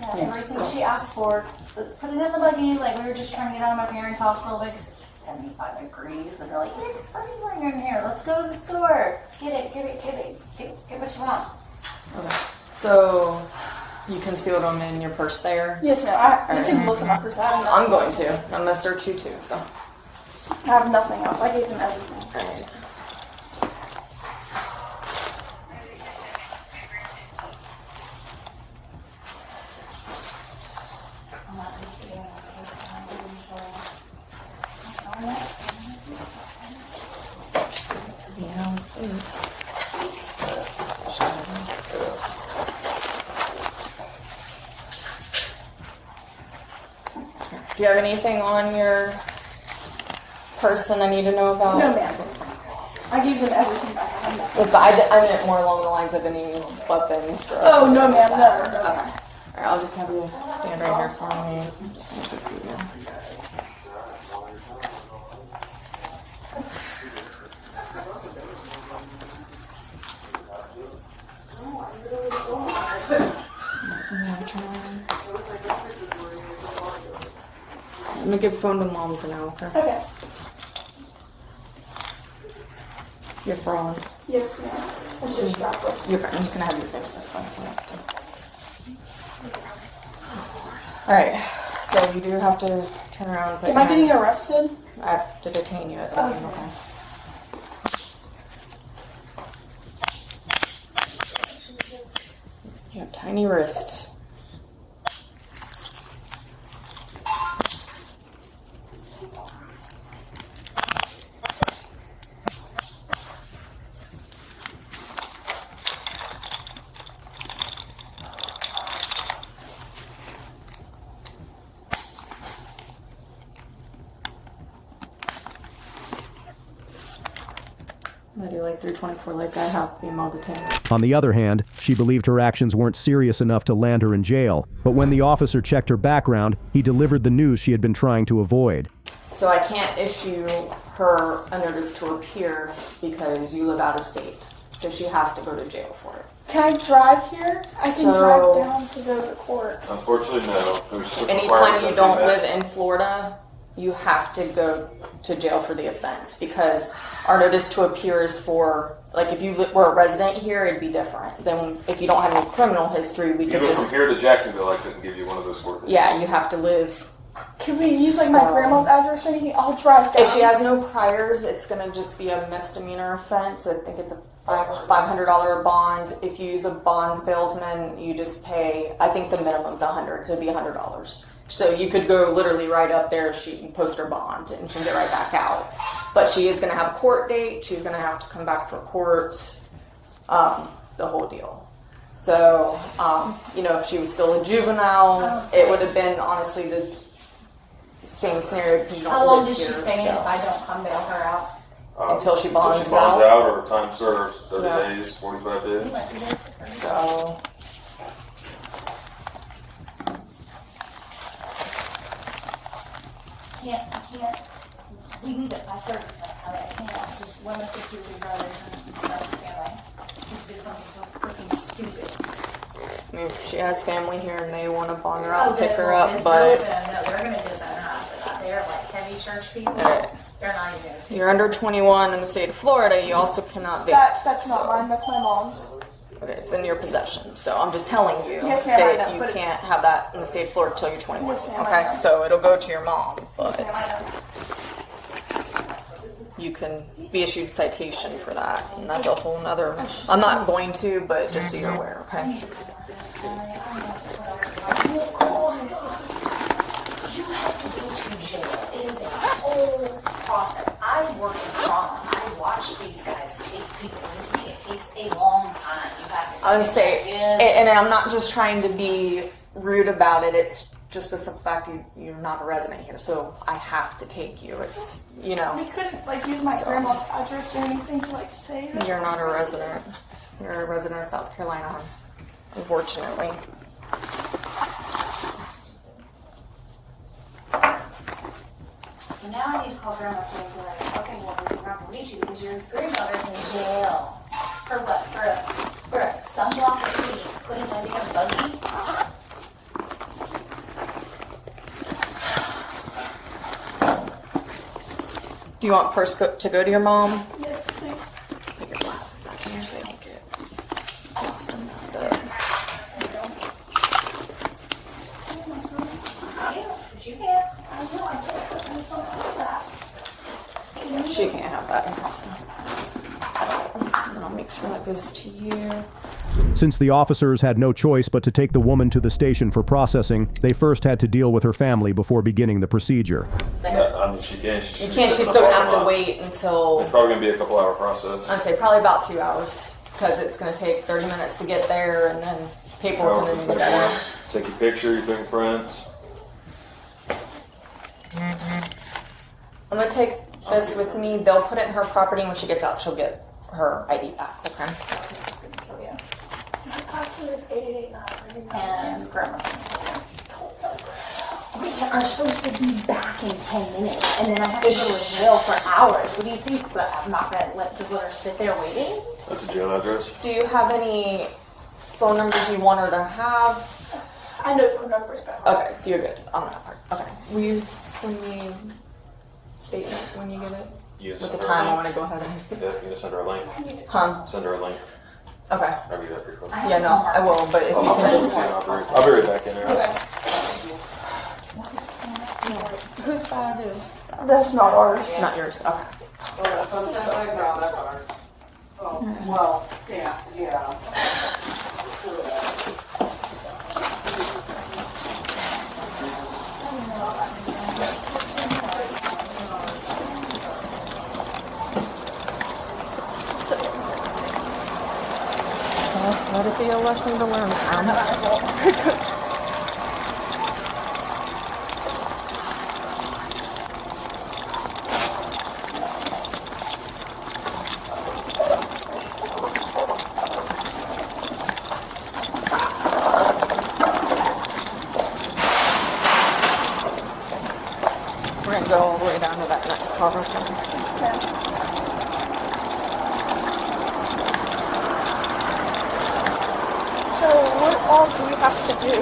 Speaker 8: Yeah, everything she asked for, put it in the buggy. Like, we were just trying to get out of my parents' house for a little bit because it's 75 degrees. And they're like, it's freezing in here. Let's go to the store. Get what you want.
Speaker 6: Okay. So you concealed them in your purse there?
Speaker 18: Yes, ma'am. You can look in my purse.
Speaker 6: I'm going to. I'm going to search you too, so.
Speaker 18: I have nothing else. I gave him everything.
Speaker 6: All right. Do you have anything on your person I need to know about?
Speaker 18: No, ma'am. I gave them everything back.
Speaker 6: It's fine. I meant more along the lines of any weapons. Drugs,
Speaker 18: oh, no, ma'am. No.
Speaker 6: Okay. Alright, I'll just have you stand right here for me. I'm just gonna go through you. I'm gonna give the phone to mom for now, okay?
Speaker 10: Okay.
Speaker 6: You're on.
Speaker 10: Yes, ma'am. It's just strapless.
Speaker 6: You're fine. I'm just gonna have you fix this one. Alright, so you do have to turn around and put
Speaker 10: Am I getting arrested?
Speaker 6: I have to detain you at the moment, okay? You have tiny wrists. I do like 324 like I have female detained.
Speaker 3: On the other hand, she believed her actions weren't serious enough to land her in jail, but when the officer checked her background, he delivered the news she had been trying to avoid.
Speaker 6: So I can't issue her a notice to appear because you live out of state. So she has to go to jail for it.
Speaker 10: Can I drive here? I can drive down to go to court.
Speaker 12: Unfortunately, no. There's
Speaker 6: anytime you don't live in Florida, you have to go to jail for the offense because our notice to appear is for, like, if you were a resident here, it'd be different. Then if you don't have any criminal history, we could
Speaker 12: Even
Speaker 6: just...
Speaker 12: from here to Jacksonville, I couldn't give you one of those court dates.
Speaker 6: Yeah, you have to live...
Speaker 10: Can we use, like, my grandma's address or anything? I'll drive down.
Speaker 6: If she has no priors, it's going to just be a misdemeanor offense. I think it's a $500 bond. If you use a bonds bailsman, you just pay, I think the minimum's $100, so it'd be $100. So you could go literally right up there, she can post her bond, and she can get right back out. But she is going to have a court date. She's going to have to come back for court, the whole deal. So, you know, if she was still a juvenile, it would have been, honestly, the same scenario because you don't
Speaker 8: How long
Speaker 6: live
Speaker 8: does she
Speaker 6: here,
Speaker 8: stay in
Speaker 6: so.
Speaker 8: if I don't come bail her out?
Speaker 6: Until she bonds
Speaker 12: out.
Speaker 6: out.
Speaker 12: Or time served, 30
Speaker 6: Yeah.
Speaker 12: days, 45 days.
Speaker 6: So...
Speaker 8: I can't. We need it by service. I can't just one of us two or three brothers and the rest of the family just did something so freaking stupid.
Speaker 6: I mean, if she has family here and they want to bond her out and pick her
Speaker 8: well,
Speaker 6: up, but...
Speaker 8: No, they're going to disown her after that. They're like heavy church people.
Speaker 6: Alright.
Speaker 8: They're not even going to see
Speaker 6: You're under 21 in the state of Florida, you also cannot be...
Speaker 10: That's not mine, that's my mom's.
Speaker 6: Okay, it's in your possession, so I'm just telling you
Speaker 10: Yes, ma'am, I
Speaker 6: that
Speaker 10: know,
Speaker 6: you
Speaker 10: but
Speaker 6: can't have that in the state of Florida until you're 21.
Speaker 10: Yes, ma'am, I
Speaker 6: Okay,
Speaker 10: know.
Speaker 6: so it'll go to your mom, but
Speaker 10: Yes,
Speaker 6: you can be issued citation for that, and that's a whole nother... I'm not going to, but just so you're aware, okay?
Speaker 8: You have to go to jail. It is a whole process. I work in trauma. I watch these guys take people into me. It takes a long time. You have to
Speaker 6: I would say, and I'm not just trying to be rude about it, it's just the simple fact you're not a resident here, so I have to take you. It's, you know.
Speaker 10: We couldn't, like, use my grandma's address or anything to, like, say that.
Speaker 6: You're not a resident. You're a resident of South Carolina, unfortunately.
Speaker 8: So now I need to call grandma to be like, okay, well, we're not gonna meet you because your grandmother's in jail. For what? For a sunblock that she put in my damn buggy?
Speaker 6: Do you want purse to go to your mom?
Speaker 10: Yes, please.
Speaker 6: Put your glasses back in here so they don't get lost and messed up.
Speaker 8: But you can't. I know I can't. I don't have that.
Speaker 6: She can't have that. And I'll make sure that goes to you.
Speaker 3: Since the officers had no choice but to take the woman to the station for processing, they first had to deal with her family before beginning the procedure.
Speaker 12: I mean, she can't.
Speaker 6: You can't, she's still gonna have to wait until...
Speaker 12: It's probably going to be a couple-hour process.
Speaker 6: I'd say probably about 2 hours, because it's going to take 30 minutes to get there, and then paperwork and then get there.
Speaker 12: Take your picture, your fingerprints.
Speaker 6: I'm going to take this with me. They'll put it in her property, and when she gets out, she'll get her ID back, okay?
Speaker 10: Password is 8889.
Speaker 8: And grandma's name. We are supposed to be back in 10 minutes, and then I have to go to jail for hours. What do you think? But I'm not gonna just let her sit there waiting.
Speaker 12: That's a jail address.
Speaker 6: Do you have any phone numbers you want her to have?
Speaker 10: I know phone numbers better.
Speaker 6: Okay, so you're good on that part. Okay. Will you send me a statement when you get it? With the time I want to go ahead and...
Speaker 12: Yeah, you can send her a link.
Speaker 6: Huh?
Speaker 12: Send her a link.
Speaker 6: Okay.
Speaker 12: I'll be that pretty quick.
Speaker 6: Yeah, no, I will, but if you can just...
Speaker 12: I'll be right back in there.
Speaker 6: Okay. Whose bag is...
Speaker 10: That's not ours.
Speaker 6: Not yours, okay.
Speaker 7: Well, yeah.
Speaker 6: Let it be a lesson to learn from. We're going to go all the way down to that next car.
Speaker 10: So what all do we have to do?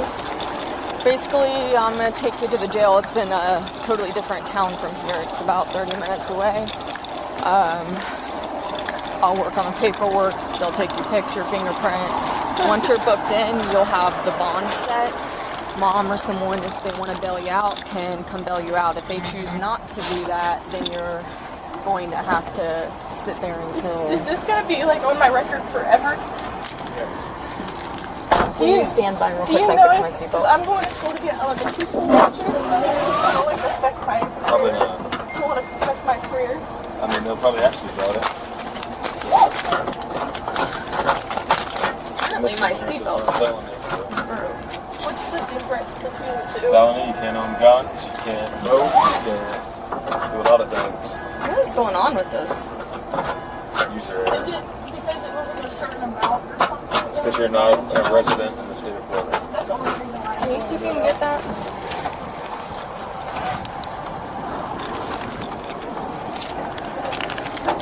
Speaker 6: Basically, I'm going to take you to the jail. It's in a totally different town from here. It's about 30 minutes away. I'll work on the paperwork. They'll take your picture, fingerprints. Once you're booked in, you'll have the bond set. Mom or someone, if they want to bail you out, can come bail you out. If they choose not to do that, then you're going to have to sit there until...
Speaker 10: Is this going to be like on my record forever?
Speaker 6: Will you stand by real quick so I fix my seatbelt?
Speaker 10: I'm going to school to get elementary school teacher. It'll like affect my
Speaker 12: Probably
Speaker 10: career.
Speaker 12: not.
Speaker 10: It won't affect my career.
Speaker 12: I mean, they'll probably ask you about it.
Speaker 6: Apparently my seatbelt.
Speaker 10: What's the difference between the two?
Speaker 12: Felony, you can't own guns, you can't vote, you can't do a lot of things.
Speaker 6: What is going on with this?
Speaker 12: Use your
Speaker 10: Is it because it wasn't a certain amount or something?
Speaker 12: It's because you're not a resident in the state of Florida.
Speaker 10: That's the only reason why.
Speaker 6: Can you see if you can get that?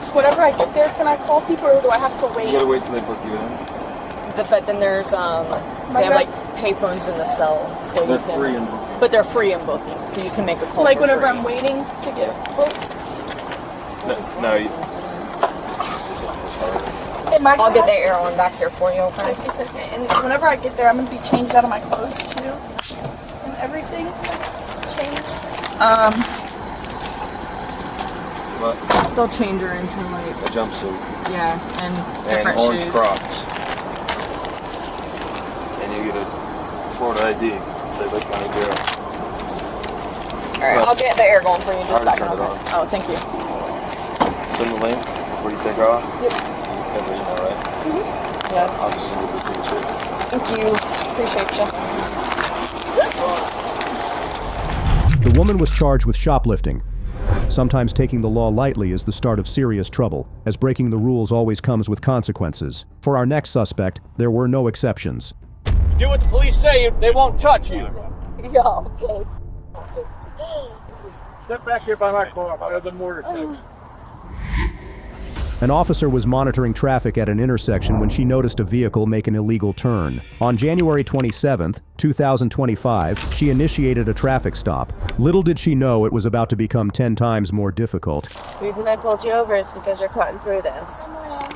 Speaker 10: So whenever I get there, can I call people or do I have to wait?
Speaker 12: You gotta wait till they book you in.
Speaker 6: But then there's they have like payphones in the cell, so
Speaker 12: They're
Speaker 6: you can.
Speaker 12: free in booking.
Speaker 6: But they're free in booking, so you can make a call.
Speaker 10: Like
Speaker 6: for
Speaker 10: whenever
Speaker 6: free.
Speaker 10: I'm waiting to get booked?
Speaker 12: No, you.
Speaker 6: I'll get the air on back here for you, okay?
Speaker 10: It's okay. And whenever I get there, I'm gonna be changed out of my clothes too, and everything changed.
Speaker 12: What?
Speaker 6: They'll change her into like
Speaker 12: A jumpsuit.
Speaker 6: yeah, and different
Speaker 12: orange
Speaker 6: shoes.
Speaker 12: Crocs. And you get a Florida ID. Say like County Jail.
Speaker 6: All right, I'll get the air going for you in just a
Speaker 12: Already
Speaker 6: second.
Speaker 12: turned it
Speaker 6: Okay.
Speaker 12: on.
Speaker 6: Oh, thank you.
Speaker 12: Send the link before you take off.
Speaker 6: Yep.
Speaker 12: Everything all right?
Speaker 6: Yeah.
Speaker 12: I'll just send you the picture.
Speaker 6: Thank you. Appreciate you.
Speaker 3: The woman was charged with shoplifting. Sometimes taking the law lightly is the start of serious trouble, as breaking the rules always comes with consequences. For our next suspect, there were no exceptions.
Speaker 5: Do what the police say, they won't touch you.
Speaker 7: Yeah, okay.
Speaker 5: Step back here by my car, by the mortar tubes.
Speaker 3: An officer was monitoring traffic at an intersection when she noticed a vehicle make an illegal turn. On January 27th, 2025, she initiated a traffic stop. Little did she know it was about to become 10 times more difficult.
Speaker 7: The reason I pulled you over is because you're cutting through this.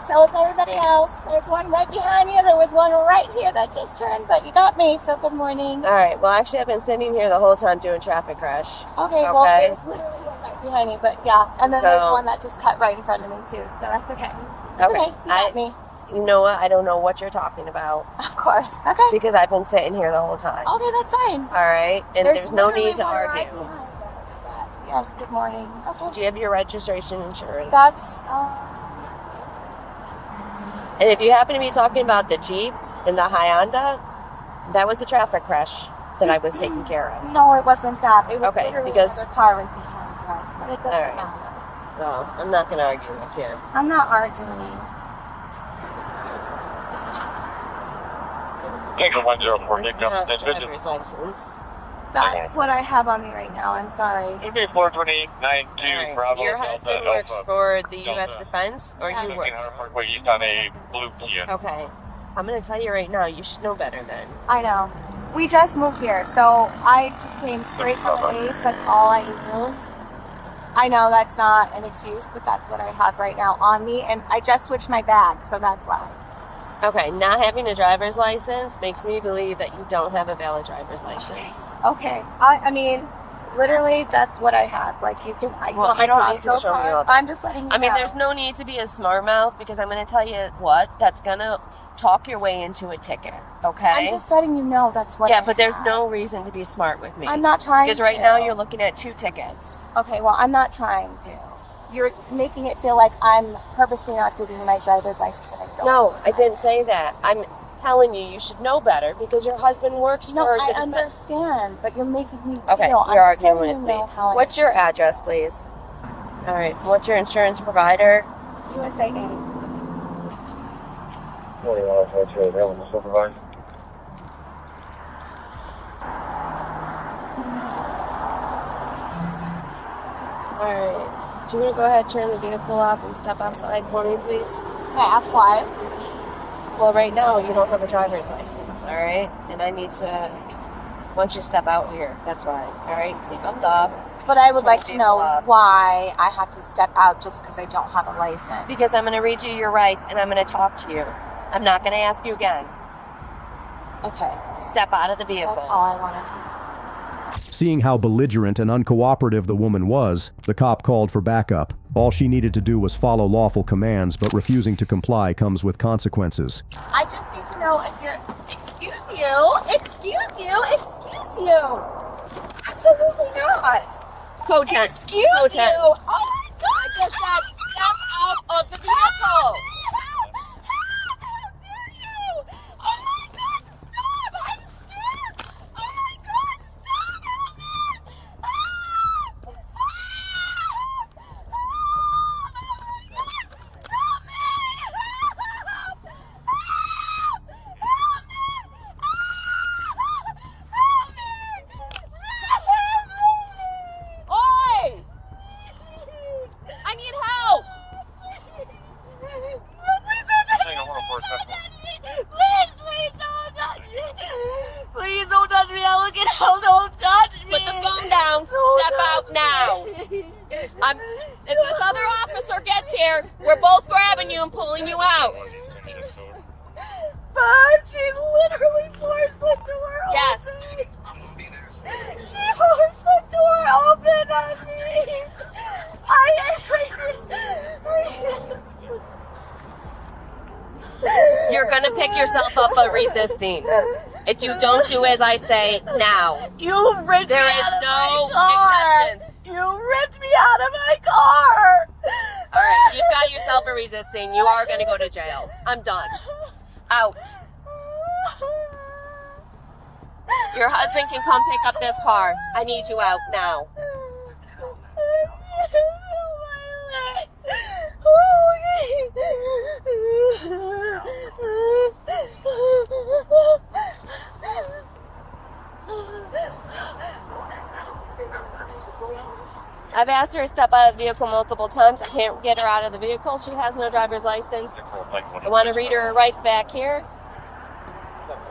Speaker 8: So is everybody else. There's one right behind you. There was one right here that just turned, but you got me, so good morning.
Speaker 7: All right, well, actually, I've been sitting here the whole time doing traffic crash.
Speaker 8: Okay, well, there's literally one right behind you, but yeah. And then
Speaker 7: So-
Speaker 8: there's one that just cut right in front of me, too, so that's okay. It's okay. You got me.
Speaker 7: You know what? I don't know what you're talking about.
Speaker 8: Of course. Okay.
Speaker 7: Because I've been sitting here the whole time.
Speaker 8: Okay, that's fine.
Speaker 7: All right? And there's no
Speaker 8: literally
Speaker 7: need to
Speaker 8: one
Speaker 7: argue.
Speaker 8: right behind us, but yes, good morning. Okay.
Speaker 7: Do you have your registration insurance?
Speaker 8: That's,
Speaker 7: And if you happen to be talking about the Jeep and the Hyundai, that was a traffic crash that I was taking care of.
Speaker 8: no, it wasn't that. It was
Speaker 7: Okay,
Speaker 8: literally
Speaker 7: because-
Speaker 8: another car right behind us, but it doesn't
Speaker 7: All right.
Speaker 8: matter.
Speaker 7: No, I'm not going to argue with you.
Speaker 8: I'm not arguing.
Speaker 20: Tango 104, Nick.
Speaker 1: Driver's license.
Speaker 10: That's what I have on me right now. I'm sorry.
Speaker 20: It'll be 42892 Bravo.
Speaker 1: Your husband works for the U.S. Defense, or you work?
Speaker 20: He's on a blue Kia.
Speaker 1: Okay. I'm going to tell you right now, you should know better then.
Speaker 10: I know. We just moved here, so I just came straight from the base. That's all I use. I know that's not an excuse, but that's what I have right now on me, and I just switched my bag, so that's why.
Speaker 1: Okay, not having a driver's license makes me believe that you don't have a valid driver's license.
Speaker 10: Okay. I mean, literally, that's what I have. Like, you can...
Speaker 1: Well, I don't need to show you all that.
Speaker 10: I'm just letting you know.
Speaker 1: I mean, there's no need to be a smart mouth, because I'm going to tell you what, that's going to talk your way into a ticket, okay?
Speaker 10: I'm just letting you know that's what
Speaker 1: Yeah, but there's no reason to be smart with me.
Speaker 10: I'm not trying
Speaker 1: Because
Speaker 10: to.
Speaker 1: right now you're looking at 2 tickets.
Speaker 10: Okay, well, I'm not trying to. You're making it feel like I'm purposely not giving you my driver's license and I don't.
Speaker 1: No, I didn't say that. I'm telling you, you should know better because your husband works
Speaker 10: No,
Speaker 1: for
Speaker 10: I
Speaker 1: the
Speaker 10: understand, but you're making me
Speaker 1: Okay,
Speaker 10: feel...
Speaker 1: you're
Speaker 10: I'm just
Speaker 1: arguing
Speaker 10: letting
Speaker 1: with
Speaker 10: you
Speaker 1: me.
Speaker 10: know how
Speaker 1: What's your address, please? All right, what's your insurance provider?
Speaker 10: USA 8.
Speaker 20: 4104, that one, supervisor.
Speaker 1: All right. Do you want to go ahead and turn the vehicle off and step outside for me, please?
Speaker 10: Can I ask why?
Speaker 1: Well, right now you don't have a driver's license, all right? And I need to, once you step out here, that's why, all right? Seatbelt off.
Speaker 10: But I would like to know why I have to step out just because I don't have a license.
Speaker 1: Because I'm going to read you your rights and I'm going to talk to you. I'm not going to ask you again.
Speaker 10: Okay.
Speaker 1: Step out of the vehicle.
Speaker 10: That's all I wanted to know.
Speaker 3: Seeing how belligerent and uncooperative the woman was, the cop called for backup. All she needed to do was follow lawful commands, but refusing to comply comes with consequences.
Speaker 10: I just need to know if you're... Excuse you! Excuse you! Excuse you! Absolutely not!
Speaker 1: Co-10.
Speaker 10: Excuse
Speaker 1: Co-10.
Speaker 10: you! Oh my God!
Speaker 1: I just said step out of the vehicle!
Speaker 10: Oi! I need help! Please don't touch me! Please don't touch me! I look at hell, don't touch me!
Speaker 1: Put the phone down. Step out now. If this other officer gets here, we're both grabbing you and pulling you out.
Speaker 10: But she literally forced the door open.
Speaker 1: Yes.
Speaker 10: She forced the door open on me.
Speaker 1: You're gonna pick yourself up for resisting. If you don't do as I say now,
Speaker 10: You ripped
Speaker 1: there
Speaker 10: me
Speaker 1: is
Speaker 10: out of
Speaker 1: no
Speaker 10: my car.
Speaker 1: exceptions.
Speaker 10: You ripped me out of my car.
Speaker 1: All right, you've got yourself for resisting. You are gonna go to jail. I'm done. Out. Your husband can come pick up this car. I need you out now. I've asked her to step out of the vehicle multiple times. I can't get her out of the vehicle. She has no driver's license. I want to read her rights back here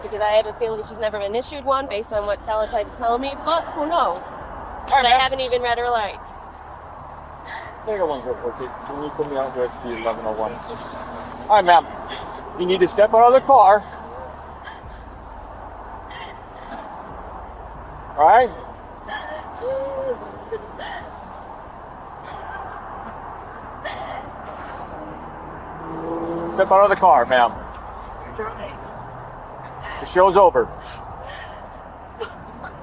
Speaker 1: because I have a feeling she's never been issued one based on what teletype is telling me, but who knows? But I haven't even read her rights.
Speaker 12: Tango 104, can you put me out with the 1101? All right, ma'am. You need to step out of the car. All right? Step out of the car, ma'am. The show's over.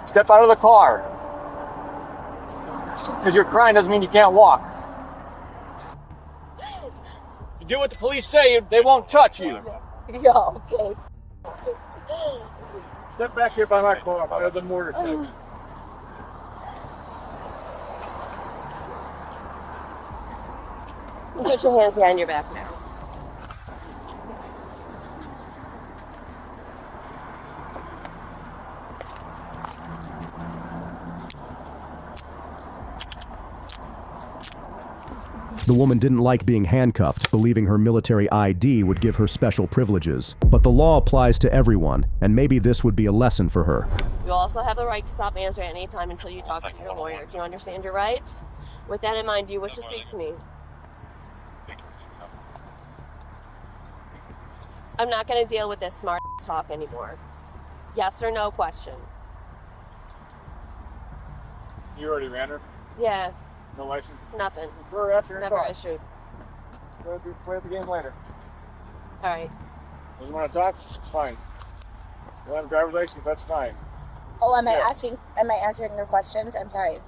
Speaker 12: Step out of the car. Because you're crying doesn't mean you can't walk. You do what the police say, they won't touch you.
Speaker 10: Yeah, okay.
Speaker 12: Step back here by my car, by the mortar section.
Speaker 1: Put your hands behind your back now.
Speaker 3: The woman didn't like being handcuffed, believing her military ID would give her special privileges. But the law applies to everyone, and maybe this would be a lesson for her.
Speaker 1: You also have the right to stop answering at any time until you talk to your lawyer. Do you understand your rights? With that in mind, do you wish to speak to me? I'm not going to deal with this smart talk anymore. Yes or no question.
Speaker 12: You already ran her?
Speaker 1: Yeah.
Speaker 12: No license?
Speaker 1: Nothing.
Speaker 12: Throw her out your
Speaker 1: Never
Speaker 12: car.
Speaker 1: issued.
Speaker 12: Play the game later.
Speaker 1: All right.
Speaker 12: You want to talk? It's fine. You want a driver's license? That's fine.
Speaker 10: Oh, am I answering your questions? I'm sorry.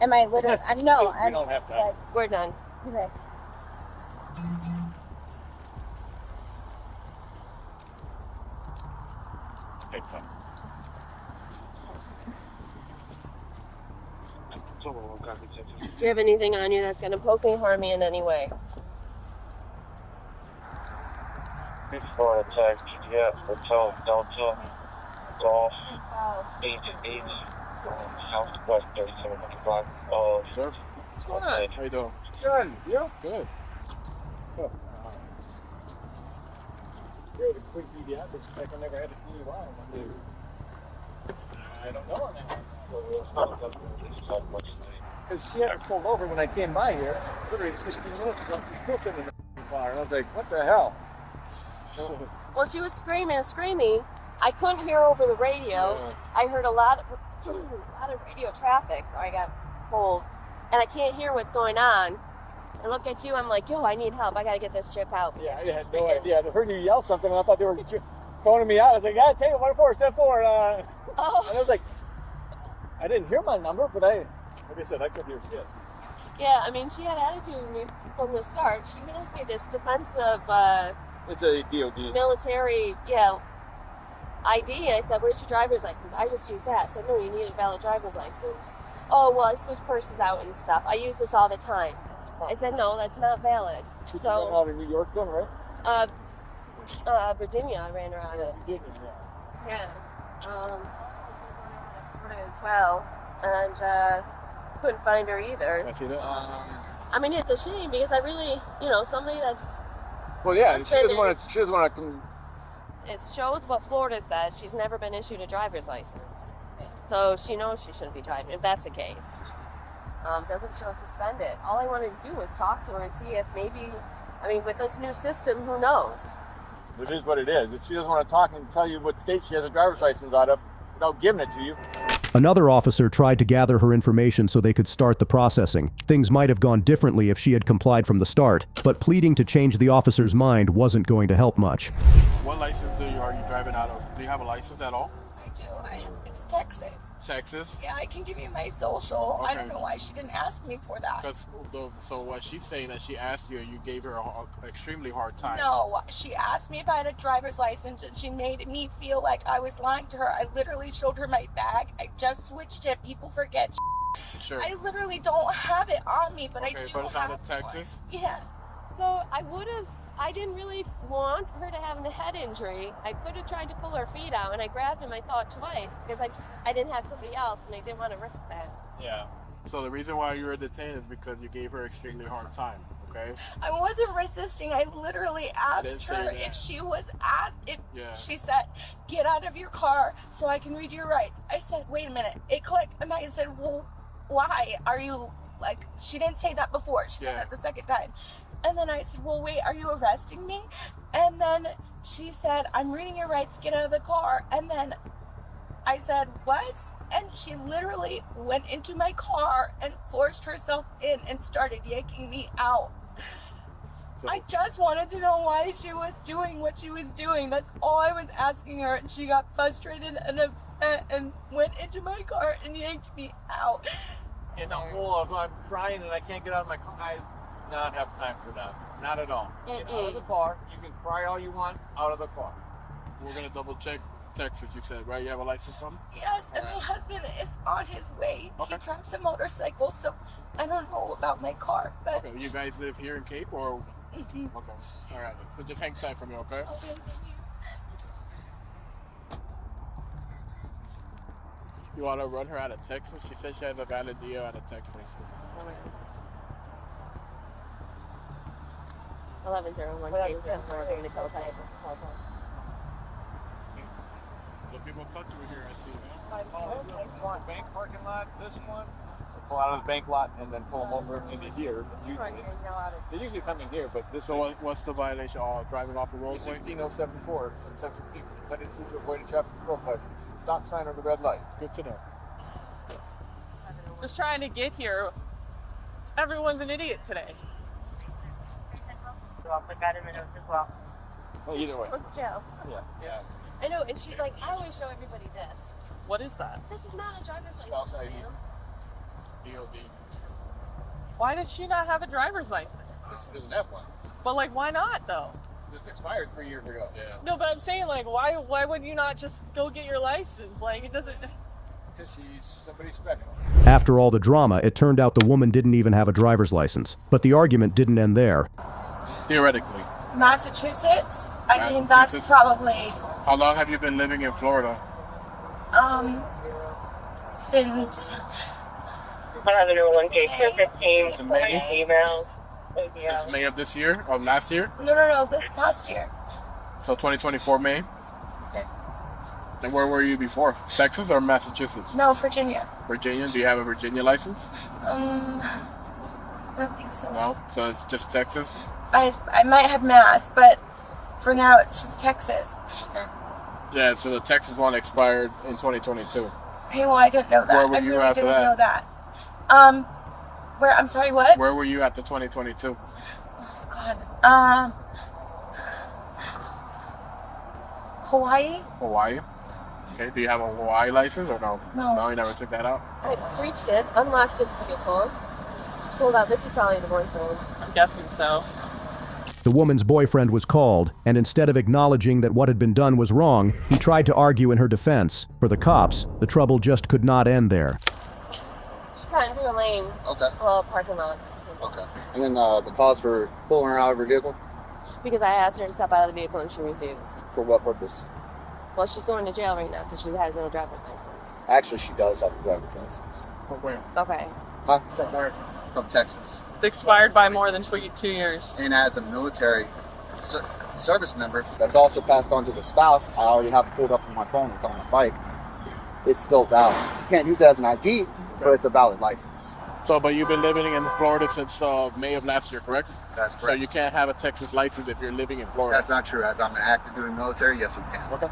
Speaker 10: Am I literally? No,
Speaker 12: We don't have time.
Speaker 1: We're done.
Speaker 10: Okay.
Speaker 12: Take time.
Speaker 1: Do you have anything on you that's going to poke me, harm me in any way?
Speaker 11: Before attack, GPS, Hotel Delta, Golf, 88, Southwest 3700 block.
Speaker 12: Sir, what's going on? How you doing? Good. Yeah, good. Good. Great, a quick DDI, but it's like I never had a DUI. I don't know on that one. Because she had her pulled over when I came by here. Literally 15 minutes ago, she's still sitting in the car. And I was like, what the hell?
Speaker 1: Well, she was screaming and screaming. I couldn't hear over the radio. I heard a lot of radio traffic, so I got pulled. And I can't hear what's going on. I look at you, I'm like, yo, I need help. I got to get this chick out.
Speaker 12: Yeah, I had no idea. I heard you yell something, and I thought they were phoning me out. I was like, yeah, take it, 1-4, step forward. And I was like, I didn't hear my number, but like I said, I couldn't hear shit.
Speaker 1: Yeah, I mean, she had attitude with me from the start. She hands me this defensive
Speaker 12: It's a DOD.
Speaker 1: military, ID. I said, where's your driver's license? I just use that. I said, no, you need a valid driver's license. Oh, well, I switch purses out and stuff. I use this all the time. I said, no, that's not valid.
Speaker 12: She's running out of New York then, right?
Speaker 1: Virginia, I ran her out of.
Speaker 12: Virginia,
Speaker 1: Yeah. As well. And couldn't find her either.
Speaker 12: I see that.
Speaker 1: I mean, it's a shame because I really, somebody that's.
Speaker 12: Well, yeah, she doesn't want to.
Speaker 1: It shows what Florida says. She's never been issued a driver's license. So she knows she shouldn't be driving, if that's the case. Doesn't show suspended. All I wanted to do was talk to her and see if maybe, with this new system, who knows?
Speaker 12: It is what it is. If she doesn't want to talk and tell you what state she has a driver's license out of without giving it to you.
Speaker 3: Another officer tried to gather her information so they could start the processing. Things might have gone differently if she had complied from the start, but pleading to change the officer's mind wasn't going to help much.
Speaker 13: What license are you driving out of? Do you have a license at all?
Speaker 17: I do. It's Texas.
Speaker 13: Texas?
Speaker 17: Yeah, I can give you my social.
Speaker 13: Okay.
Speaker 17: I don't know why she didn't ask me for that.
Speaker 13: So what she's saying that she asked you and you gave her an extremely hard time.
Speaker 17: No, she asked me if I had a driver's license and she made me feel like I was lying to her. I literally showed her my bag. I just switched it. People forget.
Speaker 13: Sure.
Speaker 17: I literally don't have it on me, but I do
Speaker 13: but it's out
Speaker 17: have
Speaker 13: of Texas?
Speaker 17: one. Yeah.
Speaker 1: So I didn't really want her to have a head injury. I could have tried to pull her feet out, and I grabbed him, I thought, twice, because I didn't have somebody else, and I didn't want to risk that.
Speaker 13: Yeah. So the reason why you were detained is because you gave her extremely hard time, okay?
Speaker 17: I wasn't resisting. I literally asked her if she was she said, get out of your car so I can read your rights. I said, wait a minute. It clicked, and I said, well, why are you, she didn't say that before. She said that the second time. And then I said, well, wait, are you arresting me? And then she said, I'm reading your rights, get out of the car. And then I said, what? And she literally went into my car and forced herself in and started yanking me out. I just wanted to know why she was doing what she was doing. That's all I was asking her. And she got frustrated and upset and went into my car and yanked me out.
Speaker 12: In the hole of I'm crying and I can't get out of my car. I do not have time for that. Not at all. Get out of the car. You can cry all you want. Out of the car.
Speaker 13: We're going to double check Texas, you said, right? You have a license from?
Speaker 17: Yes, and my husband is on his way. Okay. He drives a motorcycle, so I don't know about my car. But
Speaker 13: okay. You guys live here in Cape or? Okay. All right. So just hang tight for me, okay?
Speaker 17: Okay.
Speaker 13: You want to run her out of Texas? She said she has a valid deal out of Texas.
Speaker 1: 1101 came to we're going to tell type.
Speaker 13: The people cut through here, I see. The bank parking lot, this one. Pull out of the bank lot and then pull them over into here. Usually, they usually come in here, but this. So what's the violation? All driving off the roadway.
Speaker 12: 16074, Central Peak, headed to avoid a traffic control caution. Stop sign or the red light.
Speaker 13: Good to know.
Speaker 16: Just trying to get here. Everyone's an idiot today.
Speaker 13: Oh, either way.
Speaker 1: Joe.
Speaker 13: Yeah.
Speaker 1: I know, and she's like, I always show everybody this.
Speaker 16: What is that?
Speaker 1: This is not a driver's
Speaker 13: Spouse
Speaker 1: license,
Speaker 13: ID.
Speaker 1: ma'am.
Speaker 13: DOD.
Speaker 16: Why does she not have a driver's license?
Speaker 12: She doesn't have one.
Speaker 16: But like, why not though?
Speaker 12: Because it expired 3 years ago.
Speaker 13: Yeah.
Speaker 16: No, but I'm saying like, why would you not just go get your license? Like, it doesn't.
Speaker 12: Because she's somebody special.
Speaker 3: After all the drama, it turned out the woman didn't even have a driver's license. But the argument didn't end there.
Speaker 13: Theoretically.
Speaker 17: Massachusetts? I mean, that's probably,
Speaker 13: How long have you been living in Florida?
Speaker 17: since
Speaker 4: 1101 15
Speaker 13: May?
Speaker 4: email.
Speaker 13: Since May of this year? Or last year?
Speaker 17: no, this past year.
Speaker 13: So 2024 May? Okay. Then where were you before? Texas or Massachusetts?
Speaker 17: No, Virginia.
Speaker 13: Virginia? Do you have a Virginia license?
Speaker 17: I don't think so.
Speaker 13: No? So it's just Texas?
Speaker 17: I might have Mass, but for now it's just Texas.
Speaker 13: Okay. Yeah, so the Texas one expired in 2022.
Speaker 17: Okay, well, I didn't know that.
Speaker 13: Where were
Speaker 17: I
Speaker 13: you
Speaker 17: really
Speaker 13: after
Speaker 17: didn't
Speaker 13: that?
Speaker 17: know that. Where, I'm sorry, what?
Speaker 13: Where were you after 2022?
Speaker 17: God. Hawaii?
Speaker 13: Hawaii? Okay, do you have a Hawaii license or no?
Speaker 17: No.
Speaker 13: No, you never took that out?
Speaker 1: I breached it, unlocked the vehicle, pulled out. This is probably the boyfriend.
Speaker 16: I'm guessing so.
Speaker 3: The woman's boyfriend was called, and instead of acknowledging that what had been done was wrong, he tried to argue in her defense. For the cops, the trouble just could not end there.
Speaker 1: She's cutting through a lane.
Speaker 12: Okay.
Speaker 1: Well, parking lot.
Speaker 12: Okay. And then the cause for pulling her out of her vehicle?
Speaker 1: Because I asked her to step out of the vehicle and she refused.
Speaker 12: For what purpose?
Speaker 1: Well, she's going to jail right now because she has no driver's license.
Speaker 12: Actually, she does have a driver's license.
Speaker 13: From where?
Speaker 1: Okay.
Speaker 12: Huh? From where? From Texas.
Speaker 16: It's expired by more than 2 years.
Speaker 12: And as a military service member that's also passed on to the spouse, I already have it pulled up on my phone. It's on my bike. It's still valid. You can't use it as an ID, but it's a valid license.
Speaker 13: So, but you've been living in Florida since May of last year, correct?
Speaker 12: That's correct.
Speaker 13: So you can't have a Texas license if you're living in Florida?
Speaker 12: That's not true. As I'm an active duty military, yes, we can.
Speaker 13: Okay.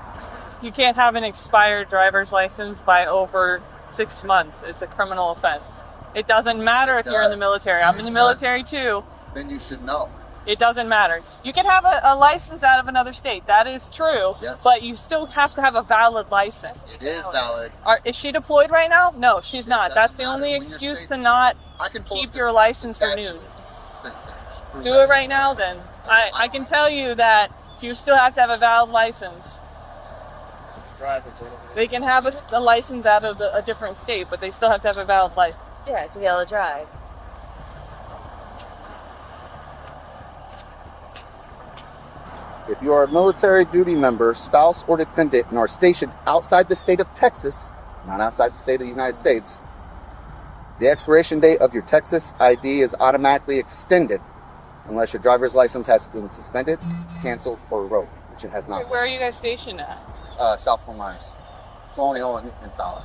Speaker 16: You can't have an expired driver's license by over 6 months. It's a criminal offense. It doesn't matter if you're in the military. I'm in the military too.
Speaker 12: Then you should know.
Speaker 16: It doesn't matter. You can have a license out of another state. That is true.
Speaker 12: Yes.
Speaker 16: But you still have to have a valid license.
Speaker 12: It is valid.
Speaker 16: Is she deployed right now? No, she's not. That's the only excuse to not keep your license renewed. Do it right now then. I can tell you that you still have to have a valid license. They can have a license out of a different state, but they still have to have a valid license.
Speaker 1: Yeah, to be able to drive.
Speaker 12: If you are a military duty member, spouse, or dependent and are stationed outside the state of Texas, not outside the state of the United States, the expiration date of your Texas ID is automatically extended unless your driver's license has been suspended, canceled, or revoked, which it has not.
Speaker 16: Where are you guys stationed at?
Speaker 12: South Fort Myers, Colonial, and Fowler.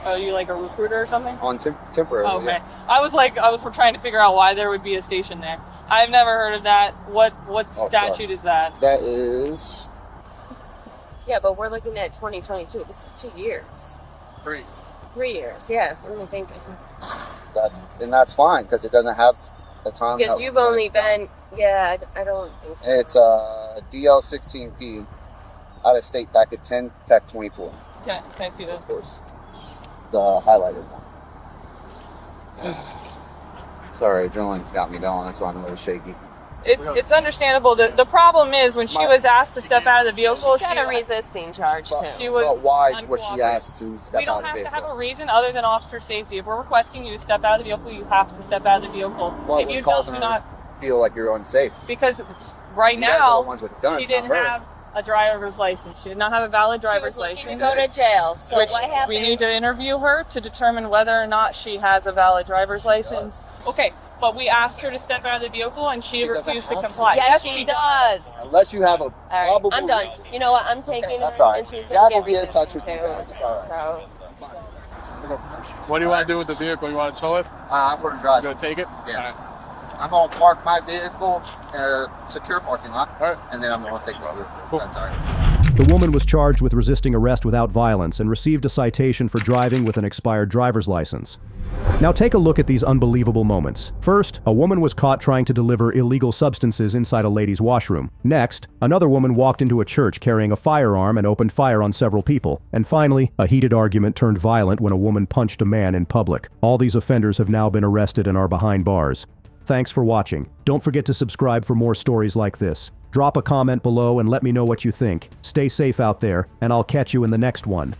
Speaker 16: Are you like a recruiter or something?
Speaker 12: On temporary.
Speaker 16: Oh, okay.
Speaker 12: Yeah.
Speaker 16: I was trying to figure out why there would be a station there. I've never heard of that. What statute is that?
Speaker 12: That is...
Speaker 1: Yeah, but we're looking at 2022. This is 2 years.
Speaker 12: 3.
Speaker 1: 3 years, yeah. I don't think.
Speaker 12: And that's fine, because it doesn't have a time.
Speaker 1: Because you've only been, I don't think so.
Speaker 12: It's DL16P, out of state packet 10, Tech 24.
Speaker 16: Okay, can I see that?
Speaker 12: Of course. The highlighted one. Sorry, adrenaline's got me going, that's why I'm a little shaky.
Speaker 16: It's understandable. The problem is when she was asked to step out of the vehicle,
Speaker 1: She's got a resisting charge too.
Speaker 16: She was
Speaker 12: But why was she asked to step
Speaker 16: We
Speaker 12: out
Speaker 16: don't
Speaker 12: of the
Speaker 16: have to
Speaker 12: vehicle?
Speaker 16: have a reason other than officer safety. If we're requesting you to step out of the vehicle, you have to step out of the vehicle.
Speaker 12: What
Speaker 16: If
Speaker 12: was
Speaker 16: you
Speaker 12: causing
Speaker 16: do
Speaker 12: her
Speaker 16: not,
Speaker 12: to feel like you're unsafe?
Speaker 16: because right
Speaker 12: You guys are
Speaker 16: now
Speaker 12: the ones with the guns,
Speaker 16: she didn't
Speaker 12: not her.
Speaker 16: have a driver's license. She did not have a valid driver's license.
Speaker 1: She go to jail. So
Speaker 16: Which
Speaker 1: what happens?
Speaker 16: we need to interview her to determine whether or not she has a valid driver's license. Okay, but we asked her to step out of the vehicle and she
Speaker 12: doesn't
Speaker 16: refused to
Speaker 12: have to.
Speaker 16: comply.
Speaker 1: Yes, she does.
Speaker 12: Unless you have a
Speaker 1: All right,
Speaker 12: probable
Speaker 1: I'm done.
Speaker 12: reason.
Speaker 1: You know what? I'm taking
Speaker 12: That's
Speaker 1: her,
Speaker 12: all right.
Speaker 1: and she's
Speaker 12: Dad
Speaker 1: gonna
Speaker 12: will
Speaker 1: get
Speaker 12: be in touch with you
Speaker 1: resistant
Speaker 12: guys. It's all right.
Speaker 1: So,
Speaker 13: What do you want to do with the vehicle? You want to tow it?
Speaker 12: I'm going to drive.
Speaker 13: You going to take it?
Speaker 12: Yeah. I'm going to park my vehicle in a secure parking lot, and then I'm going to take the vehicle. That's all right.
Speaker 3: The woman was charged with resisting arrest without violence and received a citation for driving with an expired driver's license. Now take a look at these unbelievable moments. First, a woman was caught trying to deliver illegal substances inside a ladies' washroom. Next, another woman walked into a church carrying a firearm and opened fire on several people. And finally, a heated argument turned violent when a woman punched a man in public. All these offenders have now been arrested and are behind bars. Thanks for watching. Don't forget to subscribe for more stories like this. Drop a comment below and let me know what you think. Stay safe out there, and I'll catch you in the next one.